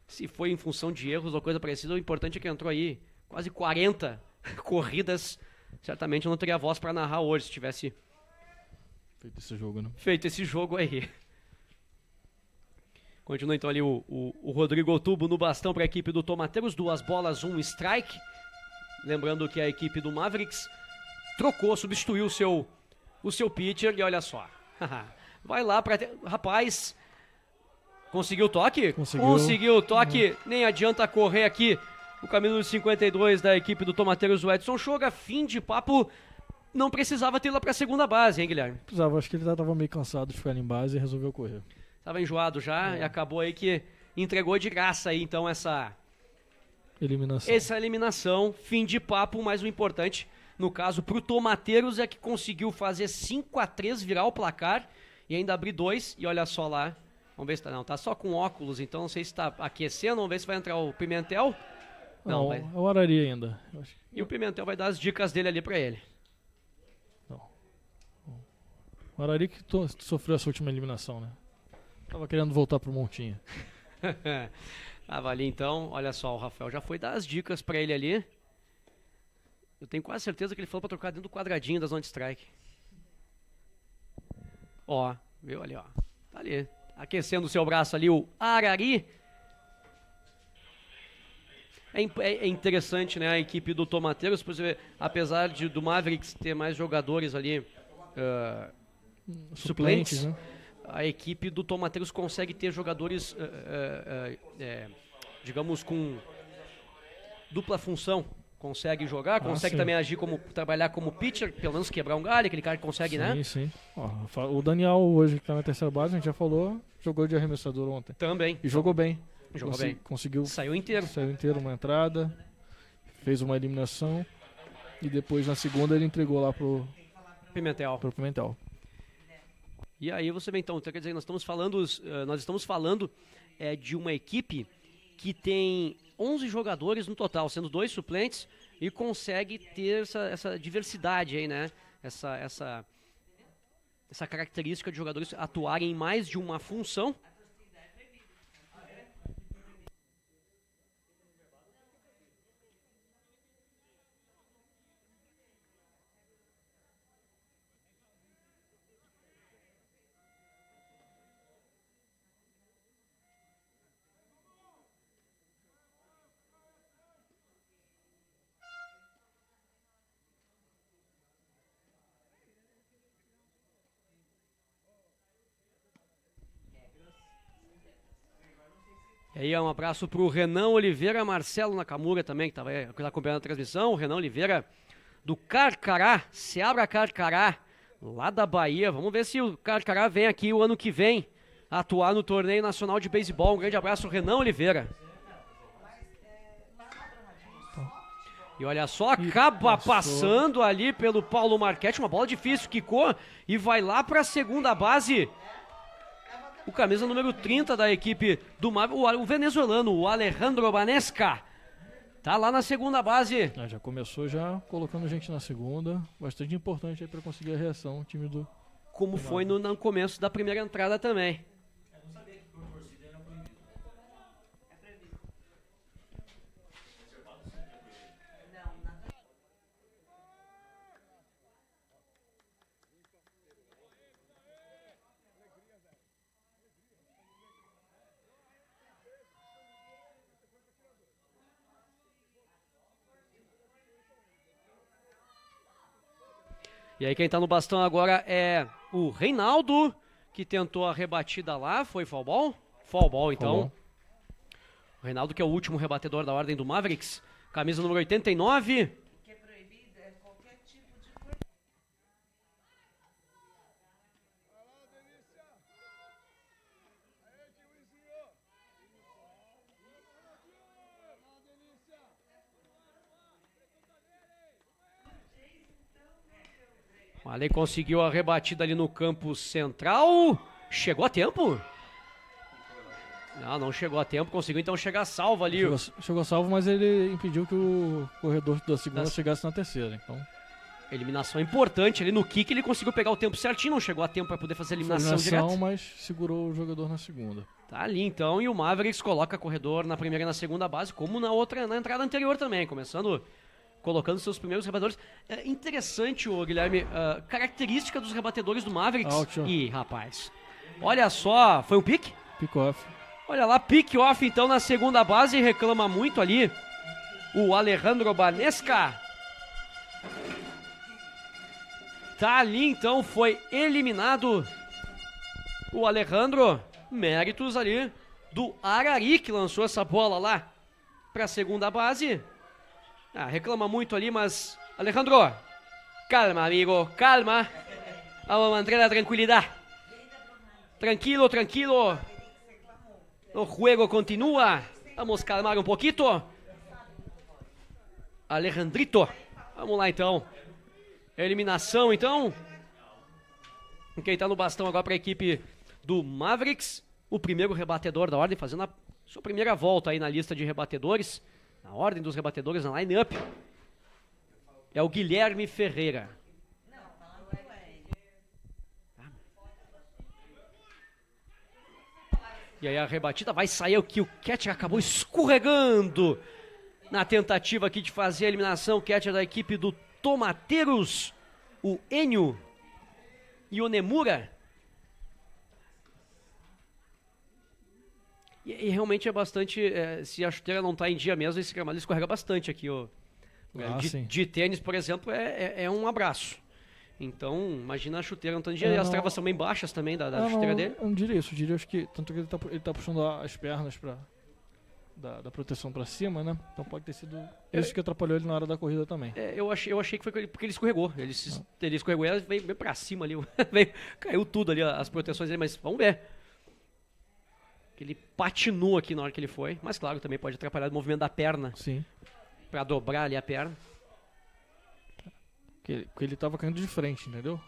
Se foi em função de erros ou coisa parecida, o importante é que entrou aí quase 40 corridas. Certamente eu não teria voz para narrar hoje se tivesse
feito esse jogo, né?
Feito esse jogo aí. Continua então ali o Rodrigo Otubo no bastão para a equipe do Tomateiros. 2 bolas, 1 strike. Lembrando que a equipe do Mavericks substituiu o seu pitcher. E olha só. Vai lá para... Rapaz, conseguiu o toque? Conseguiu o toque. Nem adianta correr aqui. O caminho dos 52 da equipe do Tomateiros, o Edson Choga. Fim de papo. Não precisava ter lá para a segunda base, hein, Guilherme?
Precisava. Acho que ele já estava meio cansado de ficar ali em base e resolveu correr.
Tava enjoado já e acabou aí que entregou de graça aí, então, essa eliminação. Fim de papo, mas o importante, no caso, pro Tomateiros é que conseguiu fazer 5-3, virar o placar e ainda abrir 2. E olha só lá, vamos ver se tá só com óculos, então não sei se tá aquecendo, vamos ver se vai entrar o Pimentel.
Não, vai. É o Arari ainda.
E o Pimentel vai dar as dicas dele ali pra ele.
Não. O Arari que sofreu essa última eliminação, né? Tava querendo voltar pro montinho.
Tava ali então, olha só, o Rafael já foi dar as dicas pra ele ali. Eu tenho quase certeza que ele falou pra trocar dentro do quadradinho da zona de strike. Ó, viu ali, ó. Tá ali, aquecendo o seu braço ali, o Arari. É interessante, né, a equipe do Tomateiros, apesar do Mavericks ter mais jogadores ali suplentes, né? A equipe do Tomateiros consegue ter jogadores, digamos, com dupla função. Consegue jogar, consegue também agir trabalhar como pitcher, pelo menos quebrar um galho, aquele cara que consegue, né?
Sim. O Daniel hoje, que tá na terceira base, a gente já falou, jogou de arremessador ontem.
Também.
E jogou bem.
Conseguiu. Saiu inteiro
uma entrada, fez uma eliminação e depois na segunda ele entregou lá pro Pimentel.
E aí você vê então, quer dizer, nós estamos falando de uma equipe que tem 11 jogadores no total, sendo 2 suplentes, e consegue ter essa diversidade aí, né? Essa característica de jogadores atuarem em mais de uma função. E aí um abraço pro Renan Oliveira, Marcelo Nakamura também, que estava acompanhando a transmissão. O Renan Oliveira do Carcará, Seabra Carcará, lá da Bahia. Vamos ver se o Carcará vem aqui o ano que vem atuar no torneio nacional de beisebol. Um grande abraço, Renan Oliveira. E olha só, acaba passando ali pelo Paulo Marchetti, uma bola difícil, quicou e vai lá para a segunda base. O camisa número 30 da equipe do Mavericks, o venezuelano, o Alejandro Banesca, tá lá na segunda base.
Já começou colocando gente na segunda, bastante importante aí para conseguir a reação, o time do...
Como foi no começo da primeira entrada também. E aí quem tá no bastão agora é o Reinaldo, que tentou a rebatida lá, foi foul ball? Foul ball, então. O Reinaldo, que é o último rebatedor da ordem do Mavericks, camisa número 89. Que é proibido, qualquer tipo de... O Ale conseguiu a rebatida ali no campo central. Chegou a tempo? Não chegou a tempo. Conseguiu então chegar salvo ali.
Chegou salvo, mas ele impediu que o corredor da segunda chegasse na terceira. Então,
eliminação importante ali no kick. Ele conseguiu pegar o tempo certinho. Não chegou a tempo para poder fazer a eliminação direta.
Mas segurou o jogador na segunda.
Tá ali então. E o Mavericks coloca corredor na primeira e na segunda base, como na entrada anterior também. Colocando seus primeiros rebatedores. É interessante, Guilherme, característica dos rebatedores do Mavericks. Ih, rapaz. Olha só, foi um pick?
Pick-off.
Olha lá, pick-off então na segunda base. Reclama muito ali o Alejandro Banesca. Tá ali então, foi eliminado o Alejandro. Méritos ali do Arari, que lançou essa bola lá pra segunda base. Reclama muito ali, mas... Alejandro, calma, amigo, calma. Vamos manter a tranquilidade. Tranquilo. O juego continua. Vamos calmar um pouquito. Alejandrito. Vamos lá, então. Eliminação, então. Quem tá no bastão agora para a equipe do Mavericks. O primeiro rebatedor da ordem, fazendo a sua primeira volta aí na lista de rebatedores. Na ordem dos rebatedores, na line-up, é o Guilherme Ferreira. E aí a rebatida vai sair, que o catcher acabou escorregando na tentativa aqui de fazer a eliminação. Catcher da equipe do Tomateiros, o Enio Yonemura. E realmente é bastante, se a chuteira não tá em dia mesmo, esse gramado escorrega bastante aqui, ó. De tênis, por exemplo, é um abraço. Então, imagina a chuteira não tá em dia, e as travas são bem baixas também da chuteira dele.
Eu não diria isso, eu diria acho que, tanto que ele tá puxando as pernas da proteção pra cima, né? Então pode ter sido isso que atrapalhou ele na hora da corrida também.
Eu achei que foi porque ele escorregou. Ele escorregou e veio pra cima ali. Caiu tudo ali, as proteções dele, mas vamos ver. Ele patinou aqui na hora que ele foi. Mas claro, também pode atrapalhar o movimento da perna.
Sim.
Pra dobrar ali a perna.
Porque ele tava caindo de frente, entendeu?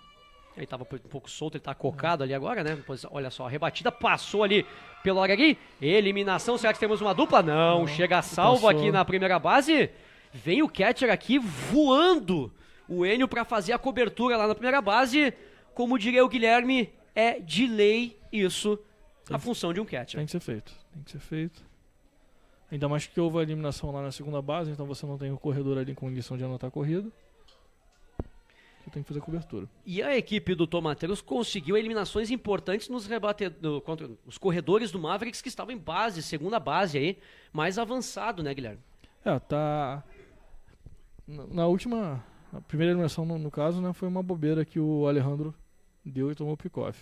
Ele tava um pouco solto, ele tá cocado ali agora, né? Pois, olha só, a rebatida passou ali pelo Arari. Eliminação, será que temos uma dupla? Não, chega salvo passou aqui na primeira base. Vem o catcher aqui voando o Enio pra fazer a cobertura lá na primeira base. Como diria o Guilherme, é de lei isso, a função de um catcher.
Tem que ser feito. Ainda mais que houve a eliminação lá na segunda base, então você não tem o corredor ali em condição de anotar a corrida. Tem que fazer cobertura.
E a equipe do Tomateiros conseguiu eliminações importantes contra os corredores do Mavericks que estavam em base, segunda base aí, mais avançado, né, Guilherme?
Tá. A primeira eliminação no caso, né, foi uma bobeira que o Alejandro deu e tomou o pick-off.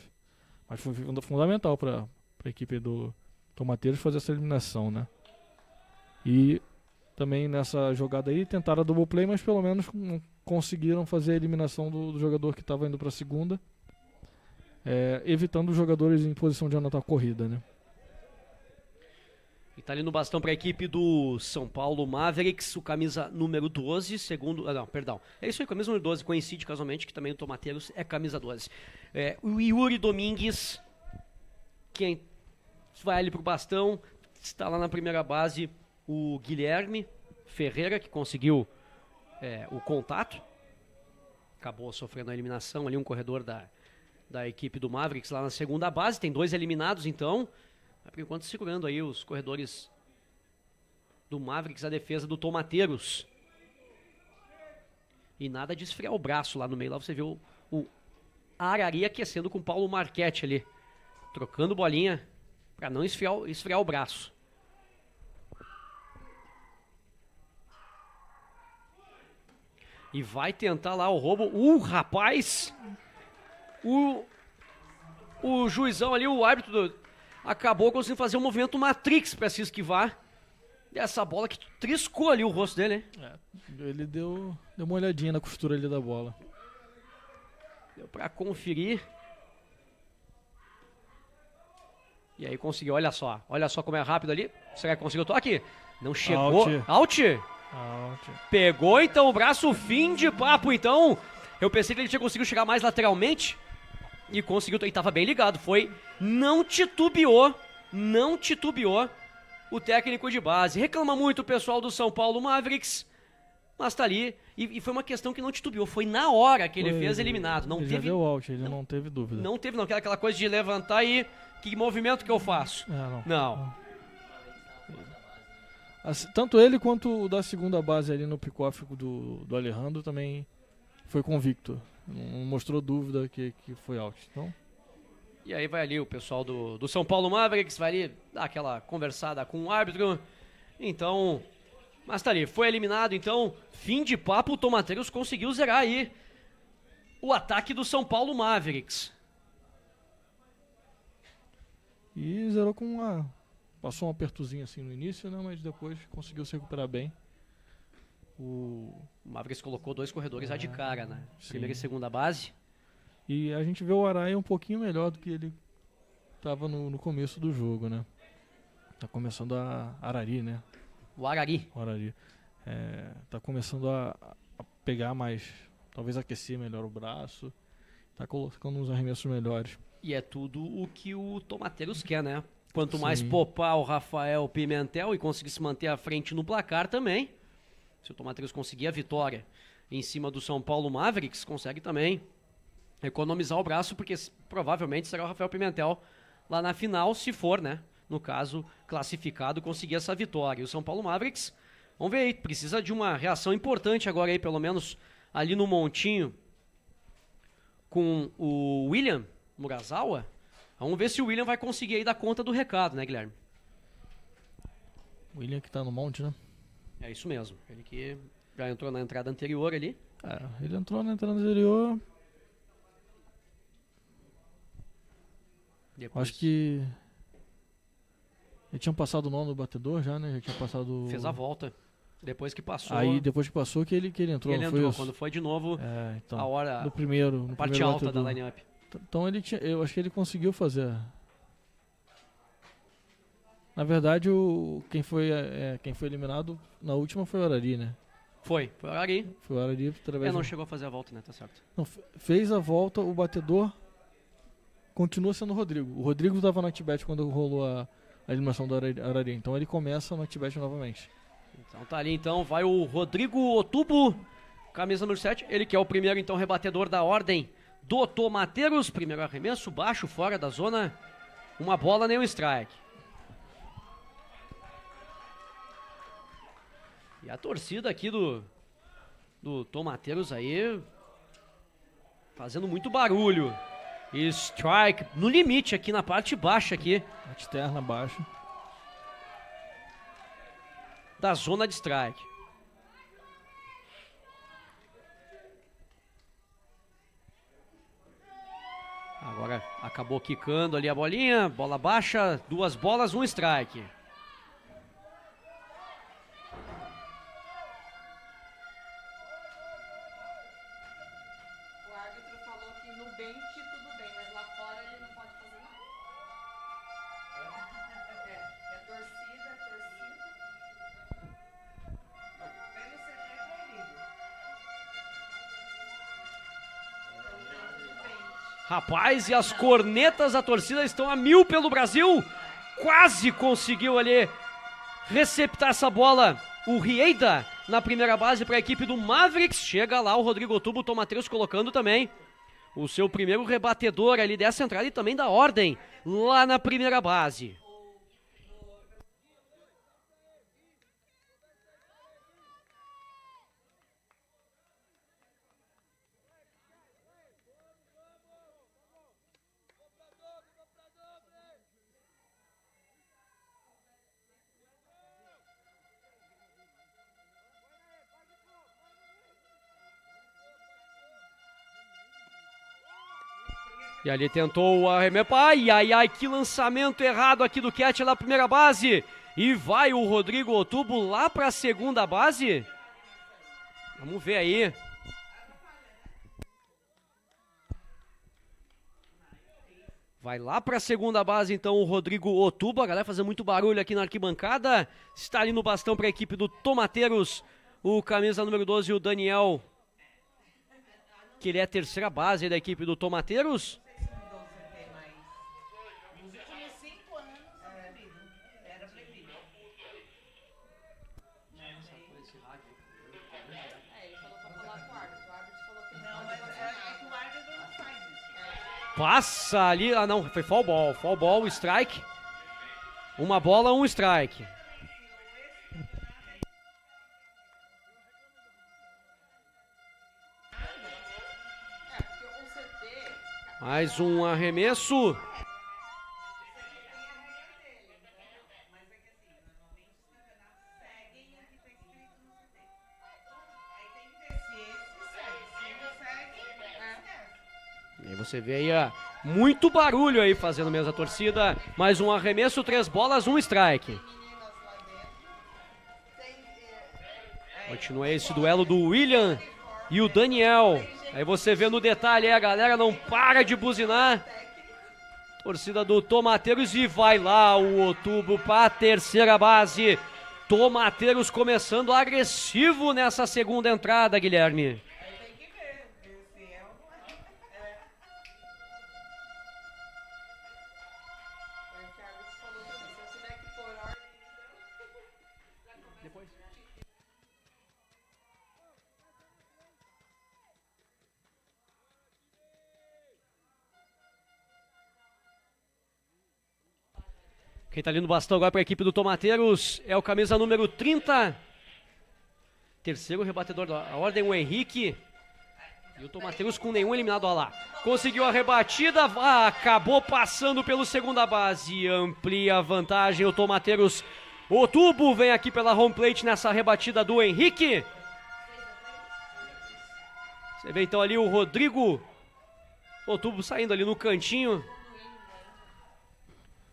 Mas foi fundamental para a equipe do Tomateiros fazer essa eliminação, né? E também nessa jogada aí tentaram a double play, mas pelo menos conseguiram fazer a eliminação do jogador que estava indo para a segunda, evitando os jogadores em posição de anotar a corrida, né?
E tá ali no bastão para a equipe do São Paulo Mavericks, o camisa número 12, é isso aí, camisa número 12, coincide casualmente que também o Tomateiros é camisa 12. O Yuri Domingues, quem vai ali pro bastão, está lá na primeira base o Guilherme Ferreira, que conseguiu o contato, acabou sofrendo a eliminação ali, um corredor da equipe do Mavericks lá na segunda base, tem 2 eliminados então, por enquanto segurando aí os corredores do Mavericks, a defesa do Tomateiros. E nada de esfriar o braço lá no meio, lá você viu o Arari aquecendo com o Paulo Marchetti ali, trocando bolinha para não esfriar o braço. E vai tentar lá o roubo. Rapaz! O juizão ali, o árbitro, acabou conseguindo fazer um movimento Matrix pra se esquivar dessa bola que triscou ali o rosto dele, hein?
Ele deu uma olhadinha na costura ali da bola.
Deu pra conferir. E aí conseguiu, olha só como é rápido ali. Será que conseguiu? Tô aqui. Não chegou. Out! Pegou então o braço, fim de papo então. Eu pensei que ele tinha conseguido chegar mais lateralmente e conseguiu, e tava bem ligado, não titubeou o técnico de base. Reclama muito o pessoal do São Paulo Mavericks, mas tá ali, e foi uma questão que não titubeou, foi na hora que ele fez eliminado.
Ele já deu out, ele não teve dúvida.
Não teve aquela coisa de levantar e que movimento que eu faço? Não.
Tanto ele quanto o da segunda base ali no pick-off do Alejandro também foi convicto. Não mostrou dúvida que foi out. Então...
E aí vai ali o pessoal do São Paulo Mavericks, vai ali dar aquela conversada com o árbitro. Então, mas tá ali, foi eliminado. Então, fim de papo, o Tomateiros conseguiu zerar aí o ataque do São Paulo Mavericks.
E zerou com passou um apertozinho assim no início, né? Mas depois conseguiu se recuperar bem.
O Mavericks colocou 2 corredores de cara, né? Primeira e segunda base.
E a gente vê o Arari um pouquinho melhor do que ele estava no começo do jogo, né? Tá começando Arari, né?
O Arari.
Tá começando a pegar mais, talvez aquecer melhor o braço. Tá colocando uns arremessos melhores.
E é tudo o que o Tomateiros quer, né? Quanto mais poupar o Rafael Pimentel e conseguir se manter à frente no placar também. Se o Tomateiros conseguir a vitória em cima do São Paulo Mavericks, consegue também economizar o braço, porque provavelmente será o Rafael Pimentel lá na final, se for, né? No caso, classificado, conseguir essa vitória. E o São Paulo Mavericks, vamos ver aí, precisa de uma reação importante agora aí, pelo menos ali no montinho, com o William Murasawa. Vamos ver se o William vai conseguir aí dar conta do recado, né, Guilherme?
William que tá no monte, né?
É isso mesmo. Ele que já entrou na entrada anterior ali.
Ele entrou na entrada anterior.
Depois
Acho que ele tinha passado o 9 no batedor já, né? Já tinha passado.
fez a volta. Depois que passou.
Aí depois que passou que ele entrou.
ele
não
entrou.
foi isso?
Quando foi de novo
Então,
a hora.
no primeiro.
parte
primeiro
alta
batedor.
da line-up.
Então eu acho que ele conseguiu fazer. Na verdade, quem foi eliminado na última foi o Arari, né?
Foi o Arari.
Foi o Arari através
Não
do-
chegou a fazer a volta, né? Tá certo.
Não, fez a volta, o batedor continua sendo o Rodrigo. O Rodrigo estava no Tibete quando rolou a eliminação do Arari. Então ele começa no Tibete novamente.
Então tá ali, então, vai o Rodrigo Otubo, camisa número 7, ele que é o primeiro, então, rebatedor da ordem do Tomateiros, primeiro arremesso, baixo, fora da zona, uma bola, nenhum strike. E a torcida aqui do Tomateiros aí, fazendo muito barulho. E strike no limite aqui na parte baixa aqui
Externa, baixo.
da zona de strike. Agora acabou quicando ali a bolinha, bola baixa, 2 bolas, 1 strike.
O árbitro falou que no bench tudo bem, mas lá fora ele não pode fazer nada. É torcida, é torcida. Pelo CT é proibido. Então, no bench.
Rapaz, e as cornetas da torcida estão a 1000 pelo Brasil. Quase conseguiu ali receptar essa bola. O Rieida na primeira base para a equipe do Mavericks. Chega lá o Rodrigo Otubo, o Tomateiros colocando também o seu primeiro rebatedor ali dessa entrada e também da ordem lá na primeira base. E ali tentou o arremesso. Ai, ai, ai, que lançamento errado aqui do Cat lá na primeira base. E vai o Rodrigo Otubo lá para a segunda base. Vamos ver aí. Vai lá para a segunda base então o Rodrigo Otubo. A galera fazendo muito barulho aqui na arquibancada. Está ali no bastão para a equipe do Tomateiros. O camisa número 12, o Daniel. Que ele é a terceira base da equipe do Tomateiros.
Nos últimos 5 anos era proibido. Ele falou pra falar com o árbitro. O árbitro falou que não, mas é que o árbitro não faz isso.
Passa ali. Ah, não. Foi foul ball. Foul ball, strike. Uma bola, 1 strike.
Porque o CT.
Mais um arremesso.
Mas é que assim, normalmente os campeonatos seguem o que tá escrito no CT. Aí tem que ver se esse segue. Se não segue, esquece.
E você vê aí, ó, muito barulho aí fazendo mesmo a torcida. Mais um arremesso, 3 bolas, 1 strike.
Meninas lá dentro. Tem.
Continua esse duelo do William e o Daniel. Aí você vê no detalhe aí, a galera não para de buzinar. Torcida do Tomateiros e vai lá o Otubo para a terceira base. Tomateiros começando agressivo nessa segunda entrada, Guilherme.
Aí tem que ver se é ou não é. É o que a árbitro falou pra mim. Se eu tiver que pôr ordem,
Depois. Quem tá ali no bastão agora para a equipe do Tomateiros é o camisa número 30. Terceiro rebatedor da ordem, o Henrique. E o Tomateiros com nenhum eliminado, olha lá. Conseguiu a rebatida, acabou passando pelo segunda base. Amplia a vantagem, o Tomateiros O Tubo vem aqui pela home plate nessa rebatida do Henrique. Você vê então ali o Rodrigo. O Tubo saindo ali no cantinho.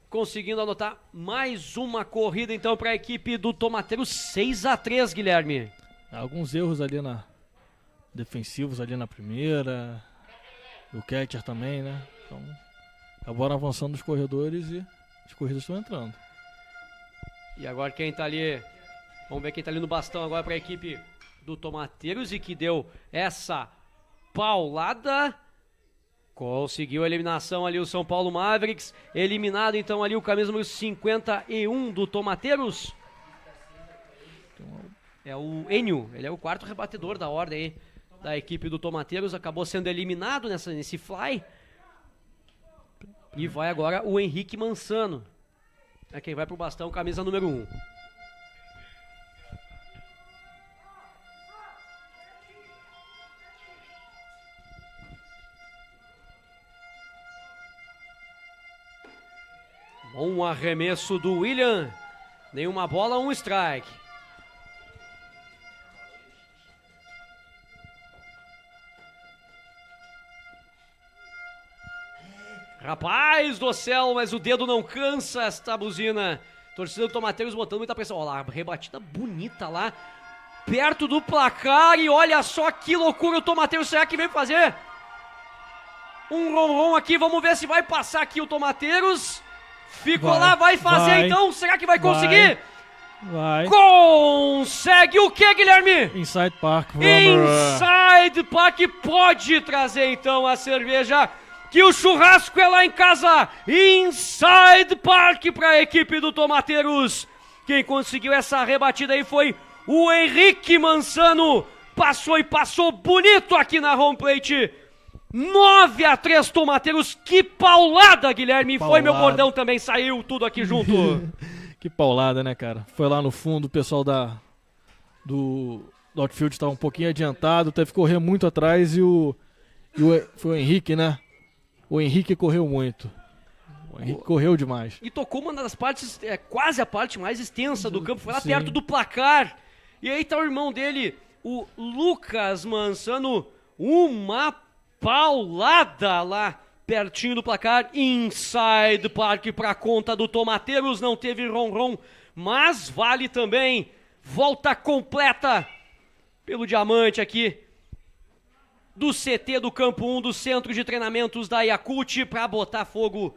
Conseguindo anotar mais uma corrida então para a equipe do Tomateiros. 6-3, Guilherme.
Alguns erros ali defensivos ali na primeira. O catcher também, né? Então, acabaram avançando os corredores e as corridas estão entrando.
E agora quem tá ali, vamos ver quem tá ali no bastão agora para a equipe do Tomateiros e que deu essa paulada. Conseguiu a eliminação ali o São Paulo Mavericks, eliminado então ali o camisa número 51 do Tomateiros. É o Enio, ele é o quarto rebatedor da ordem aí da equipe do Tomateiros, acabou sendo eliminado nesse fly. E vai agora o Henrique Mansano. É quem vai pro bastão, camisa número 1. Bom arremesso do William. Nenhuma bola, um strike. Rapaz do céu, mas o dedo não cansa esta buzina. Torcida do Tomateiros botando muita pressão. Olha lá, rebatida bonita lá. Perto do placar e olha só que loucura o Tomateiros. Será que vem fazer um ronron aqui? Vamos ver se vai passar aqui o Tomateiros. Ficou lá, vai fazer então. Será que vai conseguir?
Vai.
Consegue o que, Guilherme?
Inside Park.
Inside Park pode trazer então a cerveja. Que o churrasco é lá em casa. Inside Park para a equipe do Tomateiros. Quem conseguiu essa rebatida aí foi o Henrique Mansano. Passou e passou bonito aqui na home plate. 9-3 Tomateiros. Que paulada, Guilherme.
Paulada.
Foi meu bordão também. Saiu tudo aqui junto.
Que paulada, né, cara? Foi lá no fundo, o pessoal do outfield estava um pouquinho adiantado. Teve que correr muito atrás foi o Henrique, né? O Henrique correu muito. O Henrique correu demais.
E tocou uma das partes, quase a parte mais extensa do campo. Foi lá
Sim.
perto do placar. E aí tá o irmão dele, o Lucas Mansano. Uma paulada lá pertinho do placar. Inside Park pra conta do Tomateiros. Não teve ronron, mas vale também. Volta completa pelo diamante aqui do CT do Campo 1, do Centro de Treinamentos da Yakult, para botar fogo,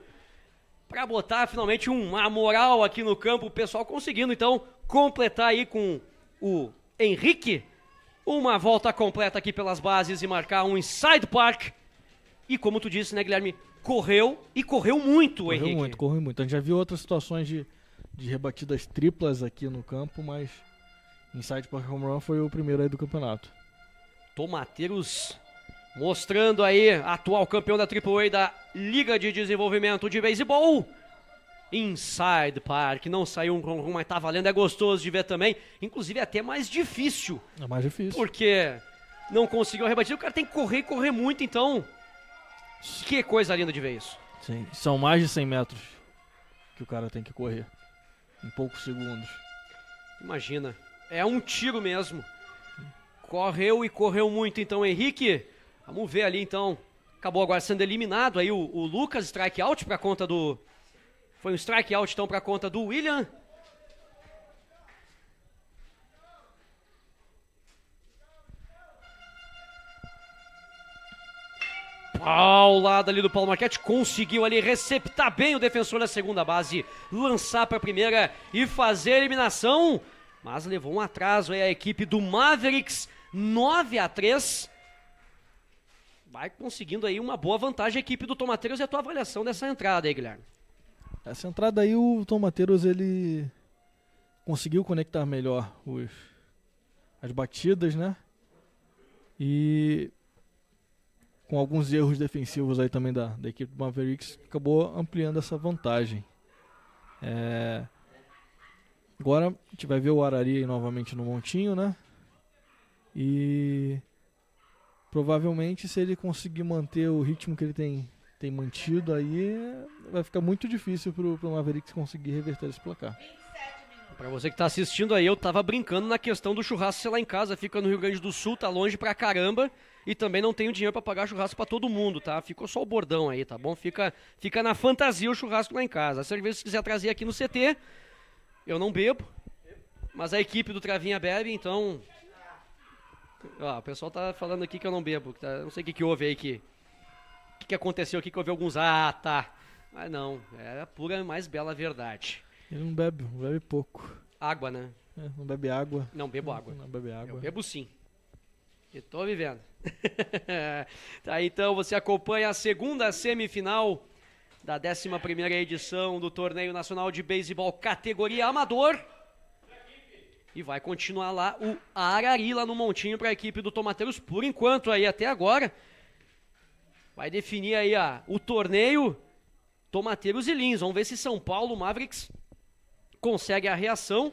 para botar finalmente uma moral aqui no campo. O pessoal conseguindo, então, completar aí com o Henrique uma volta completa aqui pelas bases e marcar um Inside Park. E como tu disse, né, Guilherme, correu e correu muito o Henrique.
Correu muito. A gente já viu outras situações de rebatidas triplas aqui no campo, mas Inside Park Home Run foi o primeiro aí do campeonato.
Tomateiros mostrando aí, atual campeão da AAA da Liga de Desenvolvimento de Beisebol. Inside Park, não saiu um ronron, mas tá valendo, é gostoso de ver também. Inclusive é até mais difícil.
É mais difícil.
Porque não conseguiu rebatir, o cara tem que correr muito, então. Que coisa linda de ver isso.
Sim, são mais de 100 metros que o cara tem que correr em poucos segundos.
Imagina, é um tiro mesmo. Correu e correu muito, então, Henrique. Vamos ver ali, então. Acabou agora sendo eliminado aí o Lucas, strikeout para conta do... Foi um strikeout, então, para conta do William. Paulada ali do Paulo Marchetti. Conseguiu ali receptar bem o defensor da segunda base. Lançar para a primeira e fazer a eliminação. Mas levou um atraso aí a equipe do Mavericks. 9-3. Vai conseguindo aí uma boa vantagem a equipe do Tomateiros. E a tua avaliação dessa entrada aí, Guilherme?
Essa entrada aí, o Tomateiros, ele conseguiu conectar melhor as batidas, né? E com alguns erros defensivos aí também da equipe do Mavericks, acabou ampliando essa vantagem. Agora a gente vai ver o Arari aí novamente no montinho, né? E provavelmente, se ele conseguir manter o ritmo que ele tem mantido aí, vai ficar muito difícil pro Mavericks conseguir reverter esse placar.
Pra você que tá assistindo aí, eu tava brincando na questão do churrasco ser lá em casa, fica no Rio Grande do Sul, tá longe pra caramba, e também não tenho dinheiro pra pagar churrasco pra todo mundo, tá? Ficou só o bordão aí, tá bom? Fica na fantasia o churrasco lá em casa. A cerveja, se quiser trazer aqui no CT, eu não bebo, mas a equipe do Travinha bebe, então... Ó, o pessoal tá falando aqui que eu não bebo, tá? Não sei o que houve aí, o que aconteceu aqui, que houve alguns... Ah, tá. Mas não, é a pura e mais bela verdade.
Ele não bebe pouco.
Água, né?
Não bebe água.
Não bebo água.
Não bebe água.
Eu bebo sim. E tô vivendo. Tá, então você acompanha a segunda semifinal da 11ª edição do Torneio Nacional de Beisebol categoria amador. E vai continuar lá o Arari lá no montinho para a equipe do Tomateiros por enquanto aí até agora. Vai definir aí o torneio Tomateiros e Lins. Vamos ver se São Paulo Mavericks consegue a reação.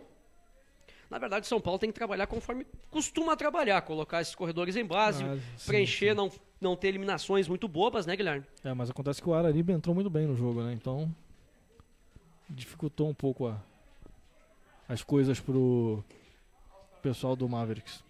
Na verdade, São Paulo tem que trabalhar conforme costuma trabalhar, colocar esses corredores em base, preencher, sim. Não ter eliminações muito bobas, né, Guilherme?
Mas acontece que o Araribe entrou muito bem no jogo, né? Então, dificultou um pouco as coisas pro pessoal do Mavericks.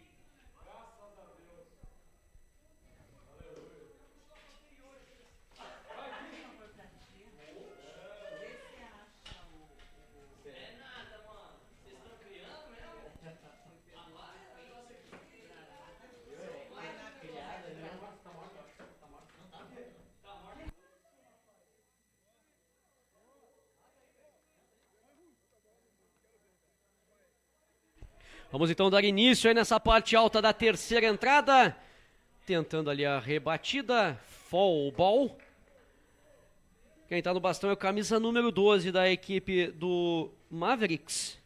Vamos então dar início aí nessa parte alta da terceira entrada. Tentando ali a rebatida. Fall ball. Quem tá no bastão é o camisa número 12 da equipe do Mavericks.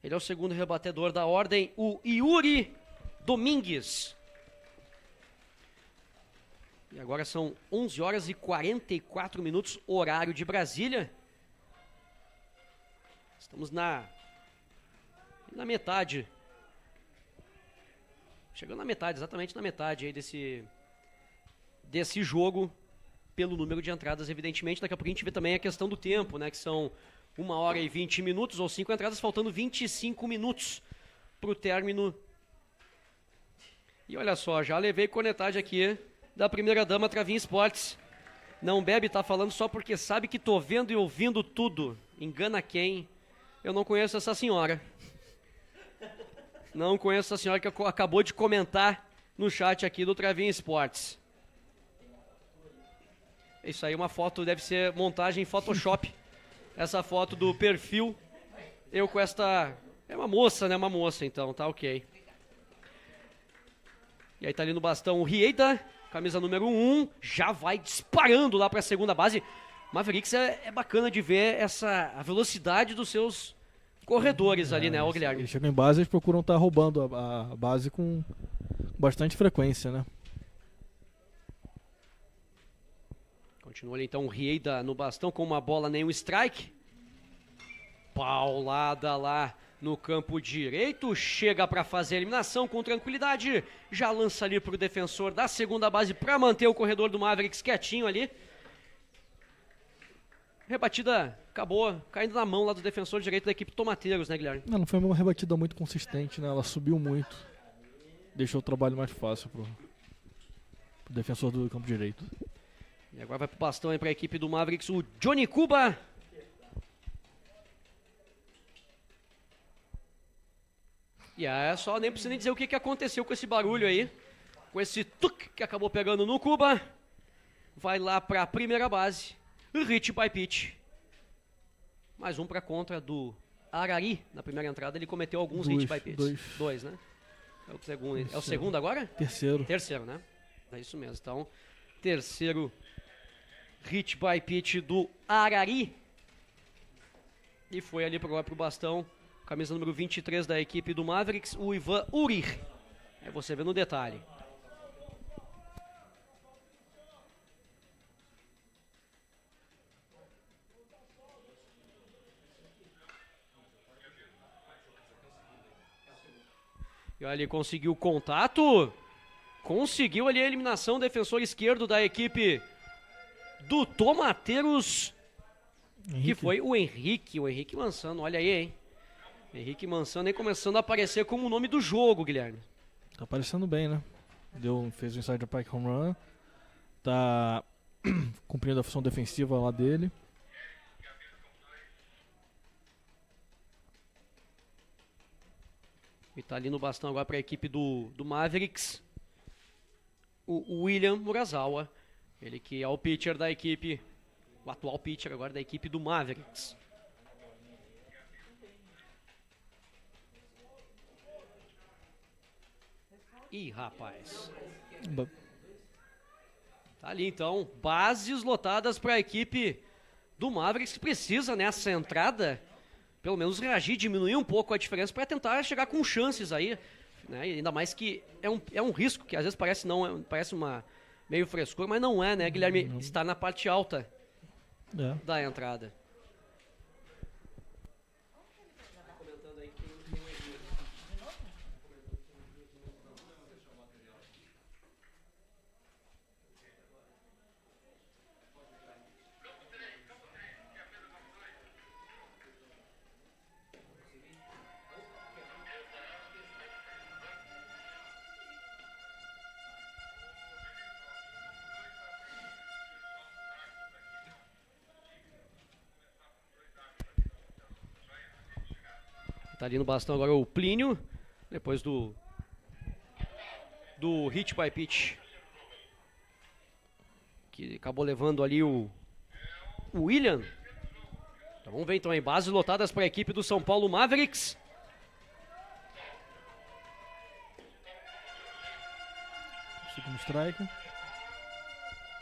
Ele é o segundo rebatedor da ordem, o Yuri Domingues. E agora são 11 horas e 44 minutos, horário de Brasília. Estamos na metade. Chegando na metade, exatamente na metade aí desse jogo, pelo número de entradas, evidentemente. Daqui a pouco a gente vê também a questão do tempo, né? Que são 1 hora e 20 minutos, ou 5 entradas, faltando 25 minutos pro término. E olha só, já levei cornetagem aqui da primeira dama Travinha Esportes. Não bebe, tá falando só porque sabe que tô vendo e ouvindo tudo. Engana quem? Eu não conheço essa senhora. Não conheço essa senhora que acabou de comentar no chat aqui do Travinha Esportes. Isso aí, uma foto, deve ser montagem em Photoshop. Essa foto do perfil. Eu com esta... É uma moça, né? Uma moça, então, tá ok. E aí tá ali no bastão o Rieida, camisa número 1. Já vai disparando lá pra segunda base. Mavericks é bacana de ver a velocidade dos seus corredores ali, né, Guilherme?
Eles chegam em base e eles procuram estar roubando a base com bastante frequência, né?
Continua ali então o Rieida no bastão com uma bola, nenhum strike. Paulada lá no campo direito, chega para fazer a eliminação com tranquilidade. Já lança ali pro defensor da segunda base para manter o corredor do Mavericks quietinho ali. Rebatida acabou caindo na mão lá do defensor direito da equipe Tomateiros, né, Guilherme?
Não foi uma rebatida muito consistente, né? Ela subiu muito. Deixou o trabalho mais fácil pro defensor do campo direito.
E agora vai pro bastão aí pra equipe do Mavericks, o Johnny Cuba. E é só, nem precisa nem dizer o que aconteceu com esse barulho aí. Com esse tuc que acabou pegando no Cuba. Vai lá pra primeira base. Hit by pitch. Mais um pra contra do Arari. Na primeira entrada ele cometeu alguns hit by pitch. Dois, né? É o segundo. É o segundo agora?
Terceiro.
Terceiro, né? É isso mesmo. Então, terceiro hit by pitch do Arari. E foi ali pro bastão. Camisa número 23 da equipe do Mavericks, o Ivan Urir. Aí você vê no detalhe. E olha, ele conseguiu o contato. Conseguiu ali a eliminação, defensor esquerdo da equipe do Tomateiros. Que foi o Henrique. O Henrique lançando, olha aí, hein. Henrique Mansão nem começando a aparecer como o nome do jogo, Guilherme.
Tá aparecendo bem, né? Fez o inside pike home run. Tá cumprindo a função defensiva lá dele.
E tá ali no bastão agora para a equipe do Mavericks. O William Murazawa. Ele que é o pitcher da equipe. O atual pitcher agora da equipe do Mavericks. Ih, rapaz. Tá ali então, bases lotadas para a equipe do Mavericks, que precisa nessa entrada, pelo menos reagir, diminuir um pouco a diferença para tentar chegar com chances aí, né? E ainda mais que é um risco, que às vezes parece uma meio frescura, mas não é, né, Guilherme? Está na parte alta da entrada. Tá ali no bastão agora o Plínio, depois do hit by pitch, que acabou levando ali o William. Então vamos ver então aí, bases lotadas para a equipe do São Paulo Mavericks.
Segundo strike.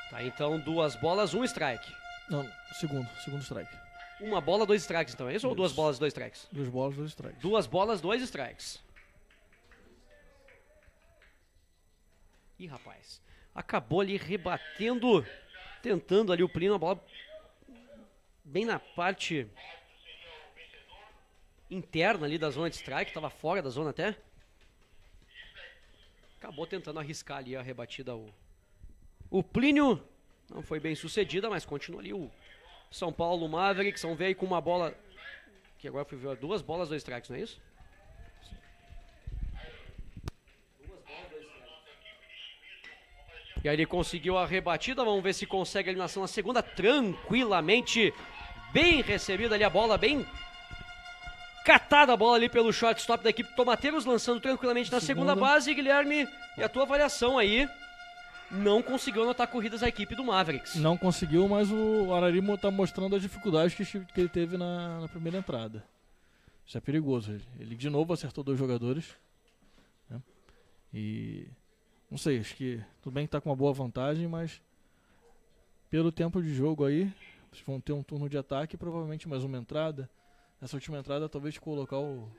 Tá então 2 bolas, 1 strike.
Não, segundo strike.
1 bola, 2 strikes então, é isso? Ou 2 bolas, 2 strikes?
2 bolas, 2 strikes.
2 bolas, 2 strikes. Ih, rapaz. Acabou ali rebatendo, tentando ali o Plínio, a bola bem na parte interna ali da zona de strike, estava fora da zona até. Acabou tentando arriscar ali a rebatida. O Plínio não foi bem sucedida, mas continua ali o São Paulo Mavericks. Vamos ver aí com uma bola, que agora foi 2 bolas, 2 strikes, não é isso? E aí ele conseguiu a rebatida, vamos ver se consegue a eliminação na segunda, tranquilamente, bem recebida ali a bola, bem catada a bola ali pelo shortstop da equipe Tomateiros, lançando tranquilamente na segunda base. Guilherme, e a tua avaliação aí? Não conseguiu anotar corridas a equipe do Mavericks.
Não conseguiu, mas o Ararimo está mostrando as dificuldades que ele teve na primeira entrada. Isso é perigoso. Ele de novo acertou 2 jogadores, né? E não sei, acho que tudo bem que está com uma boa vantagem, mas pelo tempo de jogo aí, vocês vão ter um turno de ataque, provavelmente mais uma entrada. Essa última entrada talvez colocar o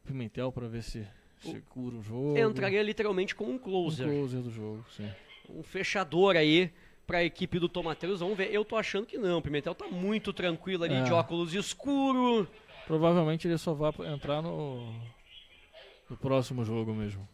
Pimentel para ver se segura o jogo.
Entraria literalmente como um closer.
Um closer do jogo, sim.
Um fechador aí para a equipe do Tomateiros. Vamos ver, eu tô achando que não. O Pimentel tá muito tranquilo ali, de óculos escuro.
Provavelmente ele só vai entrar no próximo jogo mesmo.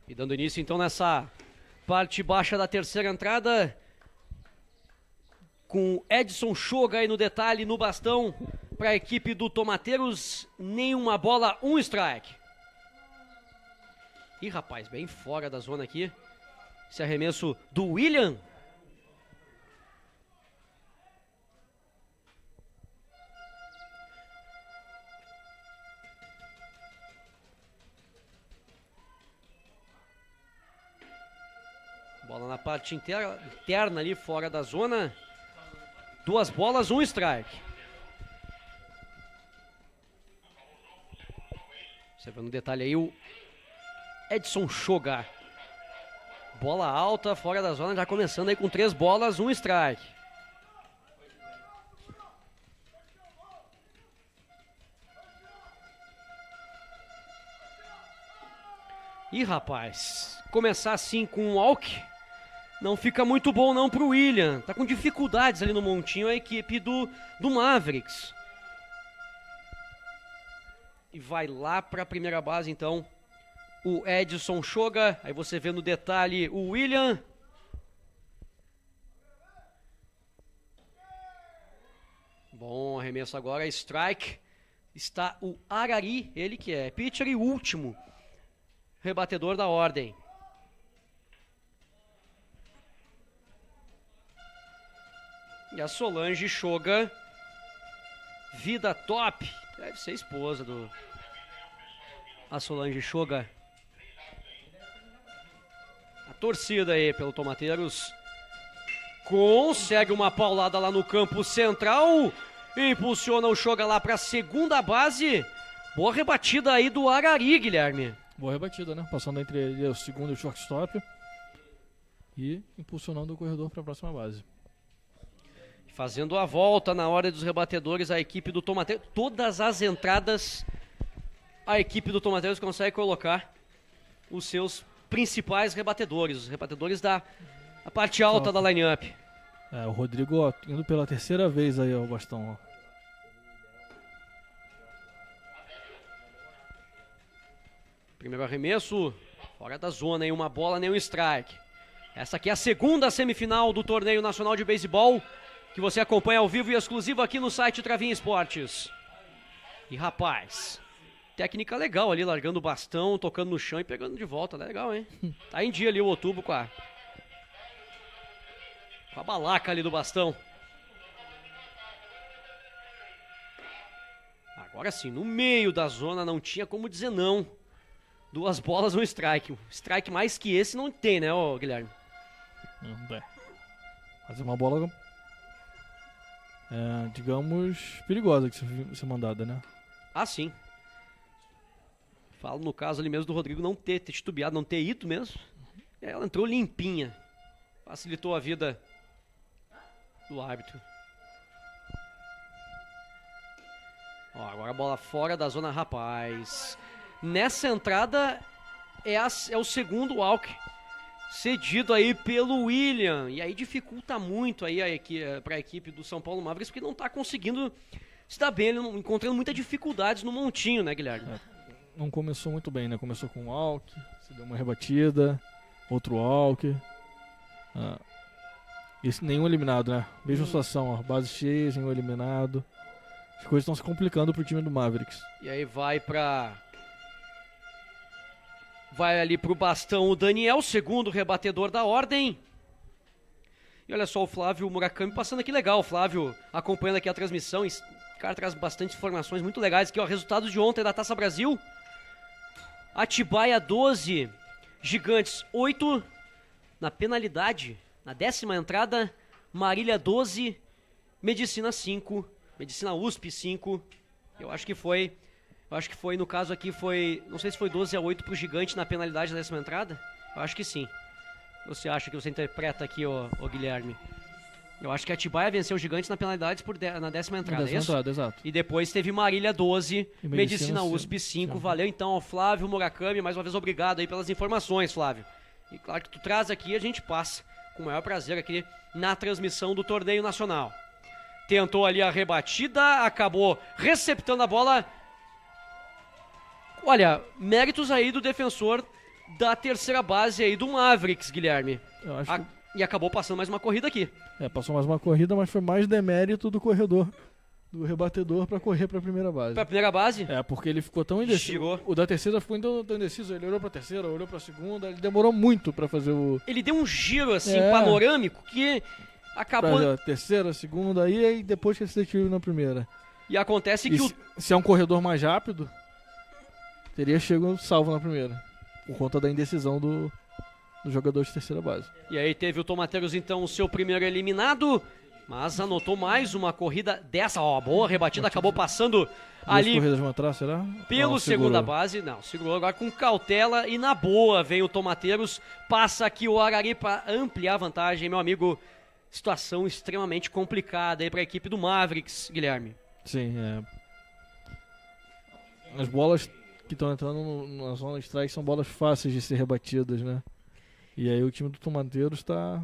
E dando início então nessa parte baixa da terceira entrada, com Edson Shoga aí no detalhe, no bastão, para a equipe do Tomateiros, nenhuma bola, 1 strike. Ih, rapaz, bem fora da zona aqui, esse arremesso do William. Bola na parte interna ali, fora da zona. 2 bolas, 1 strike. Você vê no detalhe aí o Edson Shoga. Bola alta, fora da zona, já começando aí com 3 bolas, 1 strike. Ih, rapaz, começar assim com o walk não fica muito bom não pro William. Tá com dificuldades ali no montinho a equipe do Mavericks. E vai lá pra primeira base então o Edson Shoga. Aí você vê no detalhe o William. Bom arremesso agora, strike. Está o Arari, ele que é pitcher e último rebatedor da ordem. E a Solange Shoga, vida top. Deve ser esposa do... A Solange Shoga. A torcida aí pelo Tomateiros. Consegue uma paulada lá no campo central. Impulsiona o Shoga lá para a segunda base. Boa rebatida aí do Arari, Guilherme.
Boa rebatida, né? Passando entre o segundo e o shortstop. E impulsionando o corredor para a próxima base.
Fazendo a volta na hora dos rebatedores, a equipe do Tomateiros. Todas as entradas, a equipe do Tomateiros consegue colocar os seus principais rebatedores. Os rebatedores da parte alta da line-up.
É, o Rodrigo ó, indo pela terceira vez aí ao bastão. Ó.
Primeiro arremesso, fora da zona, hein? Uma bola, nenhum strike. Essa aqui é a segunda semifinal do Torneio Nacional de Beisebol, que você acompanha ao vivo e exclusivo aqui no site Travinha Esportes. E rapaz, técnica legal ali, largando o bastão, tocando no chão e pegando de volta, legal, hein? Tá em dia ali o Outubro com a balaca ali do bastão. Agora sim, no meio da zona, não tinha como dizer não. 2 bolas, 1 strike. Strike mais que esse não tem, né, ô Guilherme?
Não é. Fazer uma bola, digamos, perigosa que ser mandada, né?
Ah, sim. Falo no caso ali mesmo do Rodrigo não ter titubeado, não ter ido mesmo. Ela entrou limpinha. Facilitou a vida do árbitro. Ó, agora a bola fora da zona, rapaz. Nessa entrada é o segundo walk cedido aí pelo William. E aí dificulta muito aí para a equipe do São Paulo Mavericks, porque não está conseguindo se dar bem, ele encontrando muitas dificuldades no montinho, né, Guilherme?
Não começou muito bem, né? Começou com um walk, se deu uma rebatida, outro walk. Nenhum eliminado, né? Mesma situação, ó, base cheia, nenhum eliminado. As coisas estão se complicando pro time do Mavericks.
E aí vai ali pro bastão o Daniel, segundo rebatedor da ordem. E olha só o Flávio Murakami passando aqui legal. O Flávio acompanhando aqui a transmissão. O cara traz bastante informações muito legais aqui, ó. Resultados de ontem da Taça Brasil. Atibaia 12, Gigantes 8. Na penalidade, na 10ª entrada, Marília 12, Medicina 5, Medicina USP 5. Eu acho que foi, no caso aqui foi, não sei se foi 12-8 pro Gigante na penalidade da 10ª entrada. Eu acho que sim. Você acha que você interpreta aqui, ô Guilherme? Eu acho que a Atibaia venceu o Gigante na penalidade na 10ª entrada, é isso?
Exato.
E depois teve Marília 12,
e
Medicina USP 5.
Sim.
Valeu então ao Flávio Murakami, mais uma vez obrigado aí pelas informações, Flávio. E claro que tu traz aqui, a gente passa com o maior prazer aqui na transmissão do Torneio Nacional. Tentou ali a rebatida, acabou receptando a bola. Olha, méritos aí do defensor da terceira base aí do Mavericks, Guilherme.
Eu acho que...
E acabou passando mais uma corrida aqui.
Passou mais uma corrida, mas foi mais demérito do corredor, do rebatedor, pra correr pra primeira base.
Pra primeira base?
Porque ele ficou tão indeciso.
Girou.
O da terceira ficou tão indeciso. Ele olhou pra terceira, olhou pra segunda, ele demorou muito pra fazer o...
Ele deu um giro, assim, panorâmico, que acabou...
Pra terceira, segunda, aí depois que ele se decidiu na primeira.
E acontece que
se é um corredor mais rápido, teria chegado salvo na primeira. Por conta da indecisão do jogador de terceira base.
E aí teve o Tomateiros, então, o seu primeiro eliminado, mas anotou mais uma corrida dessa. Ó, boa rebatida, acabou passando ali
corridas vão atrás, será?
pelo
Não,
segunda
segurou.
base. Não, segurou agora com cautela e na boa vem o Tomateiros. Passa aqui o Arari para ampliar a vantagem, meu amigo. Situação extremamente complicada aí para a equipe do Mavericks, Guilherme.
Sim, as bolas que estão entrando na zona de strike são bolas fáceis de ser rebatidas, né? E aí o time do Tomateiros tá...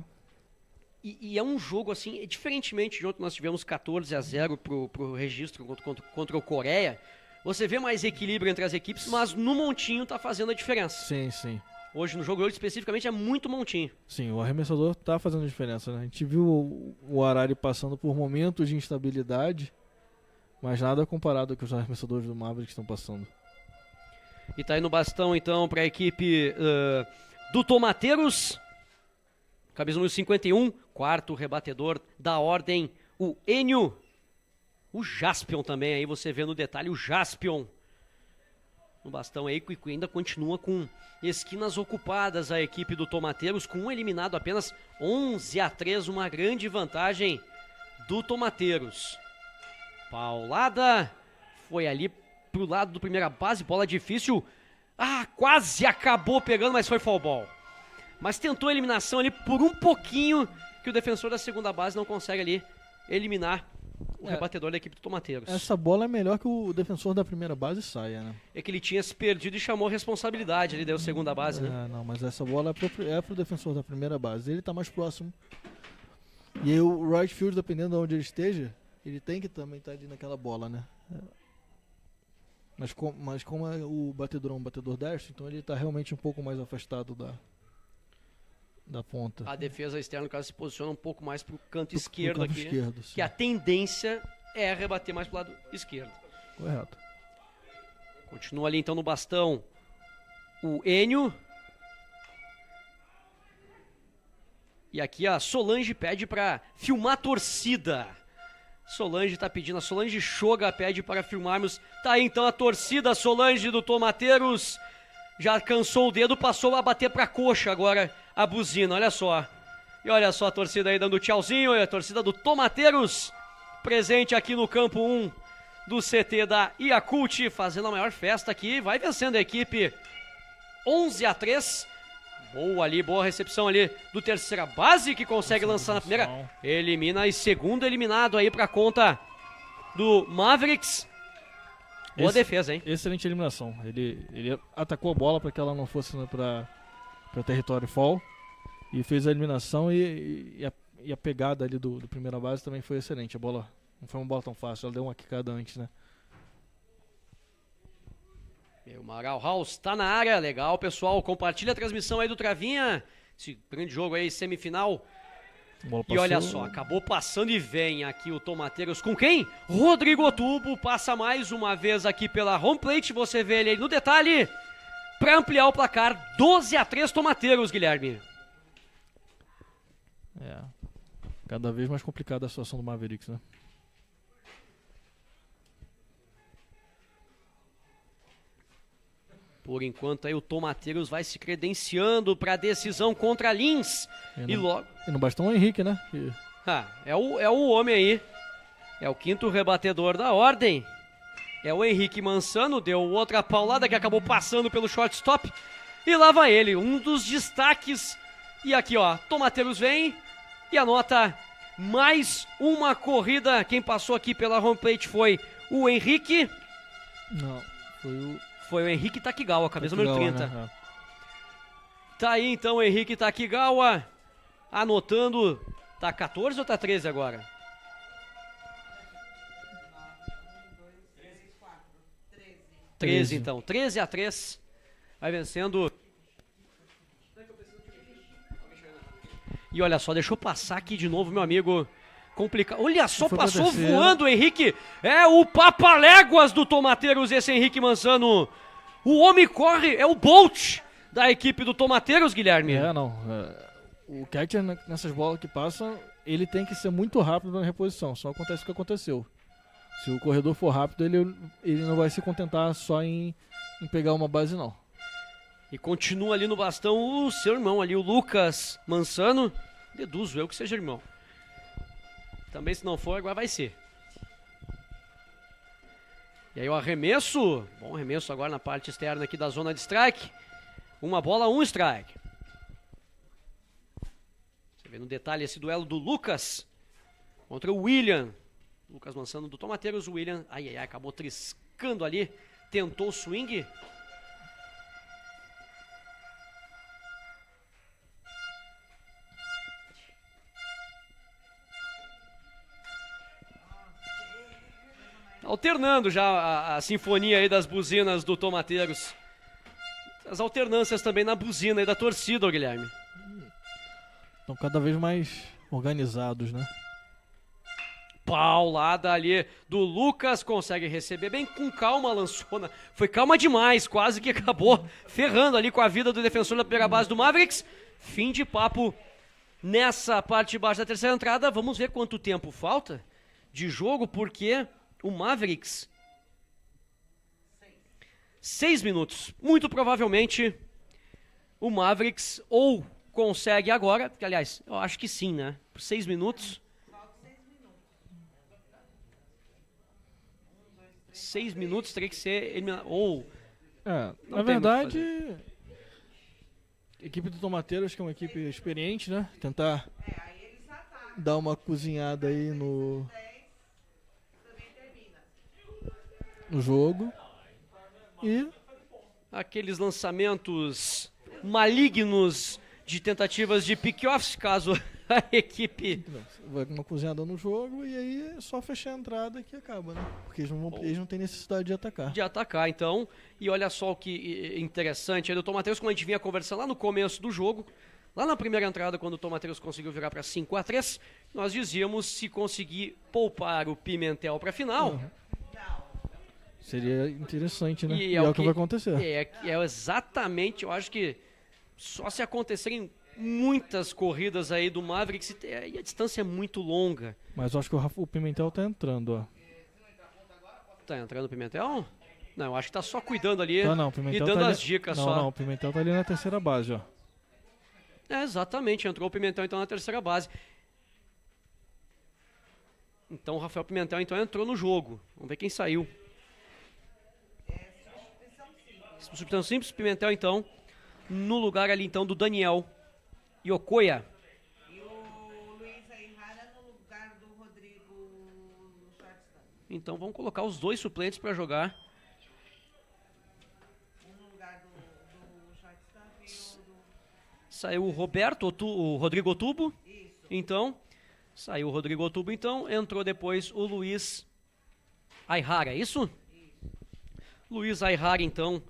E é um jogo, assim, diferentemente de ontem nós tivemos 14-0 pro registro contra o Coreia, você vê mais equilíbrio entre as equipes, mas no montinho tá fazendo a diferença.
Sim, sim.
Hoje, no jogo de hoje, especificamente, é muito montinho.
Sim, o arremessador tá fazendo diferença, né? A gente viu o Arari passando por momentos de instabilidade, mas nada comparado ao que os arremessadores do Mavericks estão passando.
E tá aí no bastão, então, pra equipe do Tomateiros. Camisa número 51, quarto rebatedor da ordem, o Enio. O Jaspion também, aí você vê no detalhe o Jaspion. No bastão aí, que ainda continua com esquinas ocupadas a equipe do Tomateiros, com um eliminado apenas 11-3, uma grande vantagem do Tomateiros. Paulada, foi ali pro lado do primeira base, bola difícil. Quase acabou pegando, mas foi foul ball. Mas tentou a eliminação ali por um pouquinho, que o defensor da segunda base não consegue ali eliminar o rebatedor da equipe do Tomateiros.
Essa bola é melhor que o defensor da primeira base saia, né?
É que ele tinha se perdido e chamou a responsabilidade, ele deu segunda base, né?
Não, mas essa bola é pro defensor da primeira base. Ele tá mais próximo. E aí o right field, dependendo de onde ele esteja, ele tem que também estar ali naquela bola, né? Mas como o batedor é um batedor destro, então ele tá realmente um pouco mais afastado da ponta.
A defesa externa, no caso, se posiciona um pouco mais pro canto esquerdo
canto
aqui.
esquerdo,
Que a
sim.
tendência é rebater mais pro lado esquerdo.
Correto.
Continua ali então no bastão o Enio. E aqui a Solange pede para filmar a torcida. Solange tá pedindo, a Solange Shoga pede para filmarmos. Tá aí então a torcida, Solange do Tomateiros. Já cansou o dedo, passou a bater pra coxa agora a buzina, olha só. E olha só a torcida aí dando tchauzinho, a torcida do Tomateiros, presente aqui no campo 1 do CT da Yakult, fazendo a maior festa aqui, vai vencendo a equipe 11-3. Boa ali, boa recepção ali do terceira base, que consegue lançar na primeira. Elimina e segundo eliminado aí pra conta do Mavericks. Boa defesa, hein?
Excelente eliminação. Ele atacou a bola para que ela não fosse para território fall e fez a eliminação e a pegada ali do primeira base também foi excelente. A bola não foi uma bola tão fácil, ela deu uma quicada antes, né?
O Maral House tá na área, legal, pessoal. Compartilha a transmissão aí do Travinha. Esse grande jogo aí, semifinal. E olha só, acabou passando e vem aqui o Tomateiros com quem? Rodrigo Otubo, passa mais uma vez aqui pela home plate, você vê ele aí no detalhe, para ampliar o placar, 12-3 Tomateiros, Guilherme.
Cada vez mais complicada a situação do Mavericks, né?
Por enquanto aí o Tomateiros vai se credenciando para a decisão contra a Lins. E
não bastou o Henrique, né?
É o homem aí. É o quinto rebatedor da ordem. É o Henrique Mansano, deu outra paulada que acabou passando pelo shortstop. E lá vai ele, um dos destaques. E aqui ó, Tomateiros vem e anota mais uma corrida. Quem passou aqui pela home plate foi o Henrique.
Não,
foi o Henrique Takigawa, camisa número 30.
Né?
Tá aí então o Henrique Takigawa anotando. Tá 14 ou tá 13 agora? 13 então, 13-3. Vai vencendo. E olha só, deixou passar aqui de novo, meu amigo. Complicado. Olha só, passou voando o Henrique. É o Papaléguas do Tomateiros, esse Henrique Mansano. O homem corre, é o Bolt da equipe do Tomateiros, Guilherme.
O catcher, nessas bolas que passam, ele tem que ser muito rápido na reposição. Só acontece o que aconteceu. Se o corredor for rápido, ele não vai se contentar só em pegar uma base, não.
E continua ali no bastão o seu irmão ali, o Lucas Mansano. Deduzo eu que seja irmão. Também se não for, agora vai ser. E aí o arremesso. Bom arremesso agora na parte externa aqui da zona de strike. Uma bola, um strike. Você vê no detalhe esse duelo do Lucas contra o William. Lucas Mansano do Tomateiros. O William, acabou triscando ali. Tentou o swing. Alternando já a sinfonia aí das buzinas do Tomateiros. As alternâncias também na buzina aí da torcida, Guilherme.
Estão cada vez mais organizados, né?
Paulada ali do Lucas, consegue receber bem com calma a lançona. Foi calma demais, quase que acabou ferrando ali com a vida do defensor da primeira base do Mavericks. Fim de papo nessa parte de baixo da terceira entrada. Vamos ver quanto tempo falta de jogo, porque o Mavericks... 6 minutos. Muito provavelmente o Mavericks ou consegue agora, que aliás, eu acho que sim, né? Por 6 minutos. 6 minutos teria que ser eliminado. Ou.
Na verdade, a equipe do Tomateiros, que é uma equipe experiente, né? Tentar dar uma cozinhada aí no jogo. E
aqueles lançamentos malignos de tentativas de pick-offs, caso a equipe...
vai uma cozinhada no jogo e aí é só fechar a entrada que acaba, né? Porque eles não têm necessidade de atacar.
De atacar, então. E olha só o que interessante aí do Tomateiros, como a gente vinha conversando lá no começo do jogo, lá na primeira entrada, quando o Tomateiros conseguiu virar para 5-3, nós dizíamos se conseguir poupar o Pimentel para a final...
Seria interessante, né?
E
é o que vai acontecer.
É exatamente, eu acho que só se acontecerem muitas corridas aí do Mavericks e a distância é muito longa.
Mas eu acho que o Pimentel tá entrando, ó.
Tá entrando o Pimentel? Não, eu acho que tá só cuidando ali
Não, o Pimentel
e dando
tá
as dicas só.
Não, o Pimentel tá ali na terceira base, ó.
Exatamente, entrou o Pimentel então na terceira base. Então o Rafael Pimentel então entrou no jogo. Vamos ver quem saiu. Substituição simples, Pimentel então, no lugar ali então do Daniel Yokoya.
E o Luiz Aihara no lugar do Rodrigo Shortstop.
Então vamos colocar os dois suplentes para jogar.
Um no lugar do Shortstop e o do...
Saiu o o Rodrigo Otubo.
Isso.
Então, saiu o Rodrigo Otubo então, entrou depois o Luiz Aihara, é isso? Luiz Aihara então,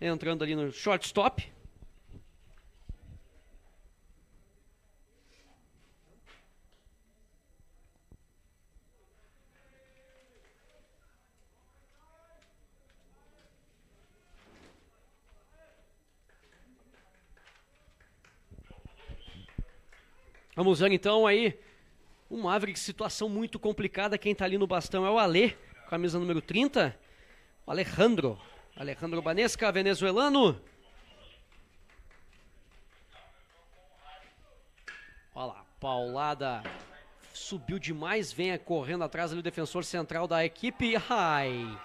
entrando ali no shortstop. Vamos ver então aí o Mavericks, situação muito complicada. Quem tá ali no bastão é o Alê, camisa número 30. O Alejandro Banesca, venezuelano. Olha lá, paulada. Subiu demais, vem correndo atrás ali o defensor central da equipe. Ai,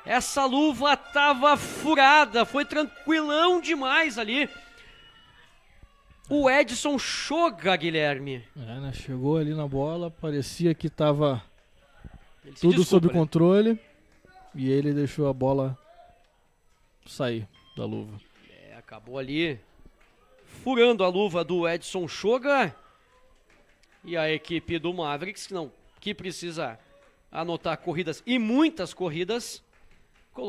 essa luva tava furada, foi tranquilão demais ali. O Edson Shoga, Guilherme.
Né? Chegou ali na bola, parecia que tava
Tudo
sob controle. E ele deixou a bola sair da luva.
Acabou ali furando a luva do Edson Shoga. E a equipe do Mavericks, que precisa anotar corridas e muitas corridas,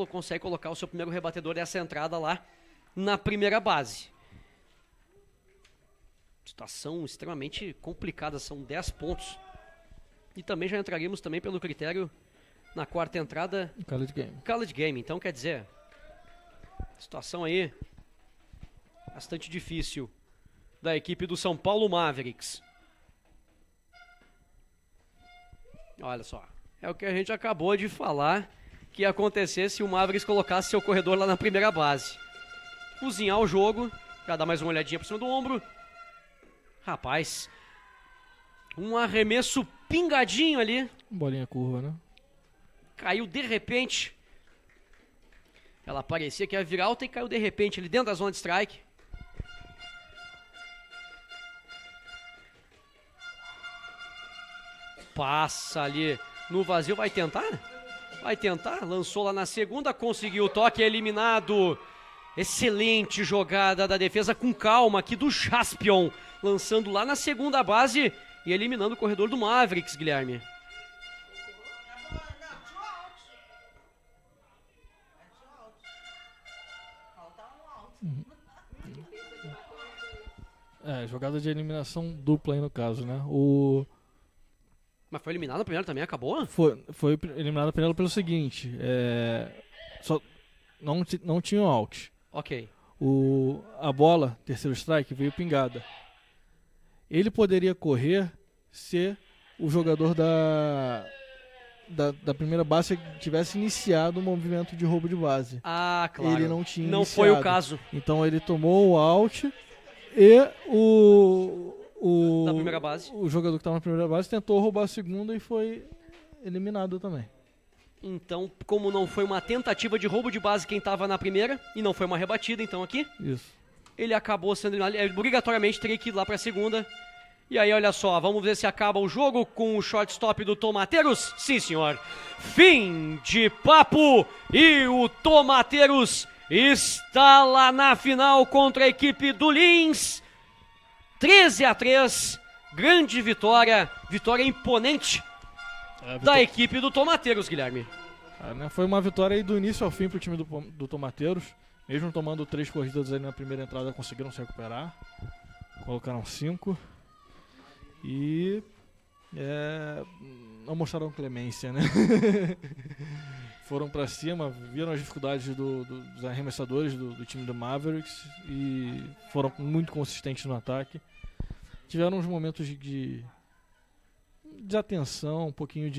consegue colocar o seu primeiro rebatedor dessa entrada lá na primeira base. Situação extremamente complicada, são 10 pontos. E também já entraríamos também pelo critério na quarta entrada. College Game. Então, quer dizer, situação aí bastante difícil da equipe do São Paulo Mavericks. Olha só, é o que a gente acabou de falar que ia acontecer se o Mavericks colocasse seu corredor lá na primeira base. cozinhar o jogo, já dar mais uma olhadinha por cima do ombro. Rapaz, um arremesso pingadinho ali,
Bolinha curva, né?
caiu de repente. Ela parecia que ia virar alta e caiu de repente ali dentro da zona de strike. Passa ali no vazio, vai tentar? Vai tentar, lançou lá na segunda, conseguiu o toque, é eliminado. Excelente jogada da defesa com calma aqui do Jaspion, lançando lá na segunda base e eliminando o corredor do Mavericks, Guilherme.
Não, too out. É too out. Falta um out.
Jogada de eliminação dupla aí no caso, né?
Mas foi eliminado na primeira também, acabou?
Foi eliminado pelo seguinte, não tinha um out.
Ok.
A bola, terceiro strike, veio pingada. Ele poderia correr se o jogador da primeira base tivesse iniciado o movimento de roubo de base.
Ah, claro.
Ele não tinha
Não
iniciado.
foi o caso
Então ele tomou o out e
da primeira base.
o jogador que estava na primeira base tentou roubar a segunda e foi eliminado também.
Então, como não foi uma tentativa de roubo de base quem estava na primeira, e não foi uma rebatida, então aqui,
Isso.
ele acabou sendo eliminado. Ele obrigatoriamente teria que ir lá para a segunda. E aí, olha só, vamos ver se acaba o jogo com o shortstop do Tomateiros. Sim, senhor. Fim de papo e o Tomateiros está lá na final contra a equipe do Lins. 13-3, grande vitória, vitória imponente da equipe do Tomateiros, Guilherme.
Foi uma vitória aí do início ao fim pro time do Tomateiros. Mesmo tomando 3 corridas ali na primeira entrada, conseguiram se recuperar. Colocaram 5. E não mostraram clemência, né? Foram pra cima, viram as dificuldades dos arremessadores do time do Mavericks e foram muito consistentes no ataque. Tiveram uns momentos de desatenção, um pouquinho de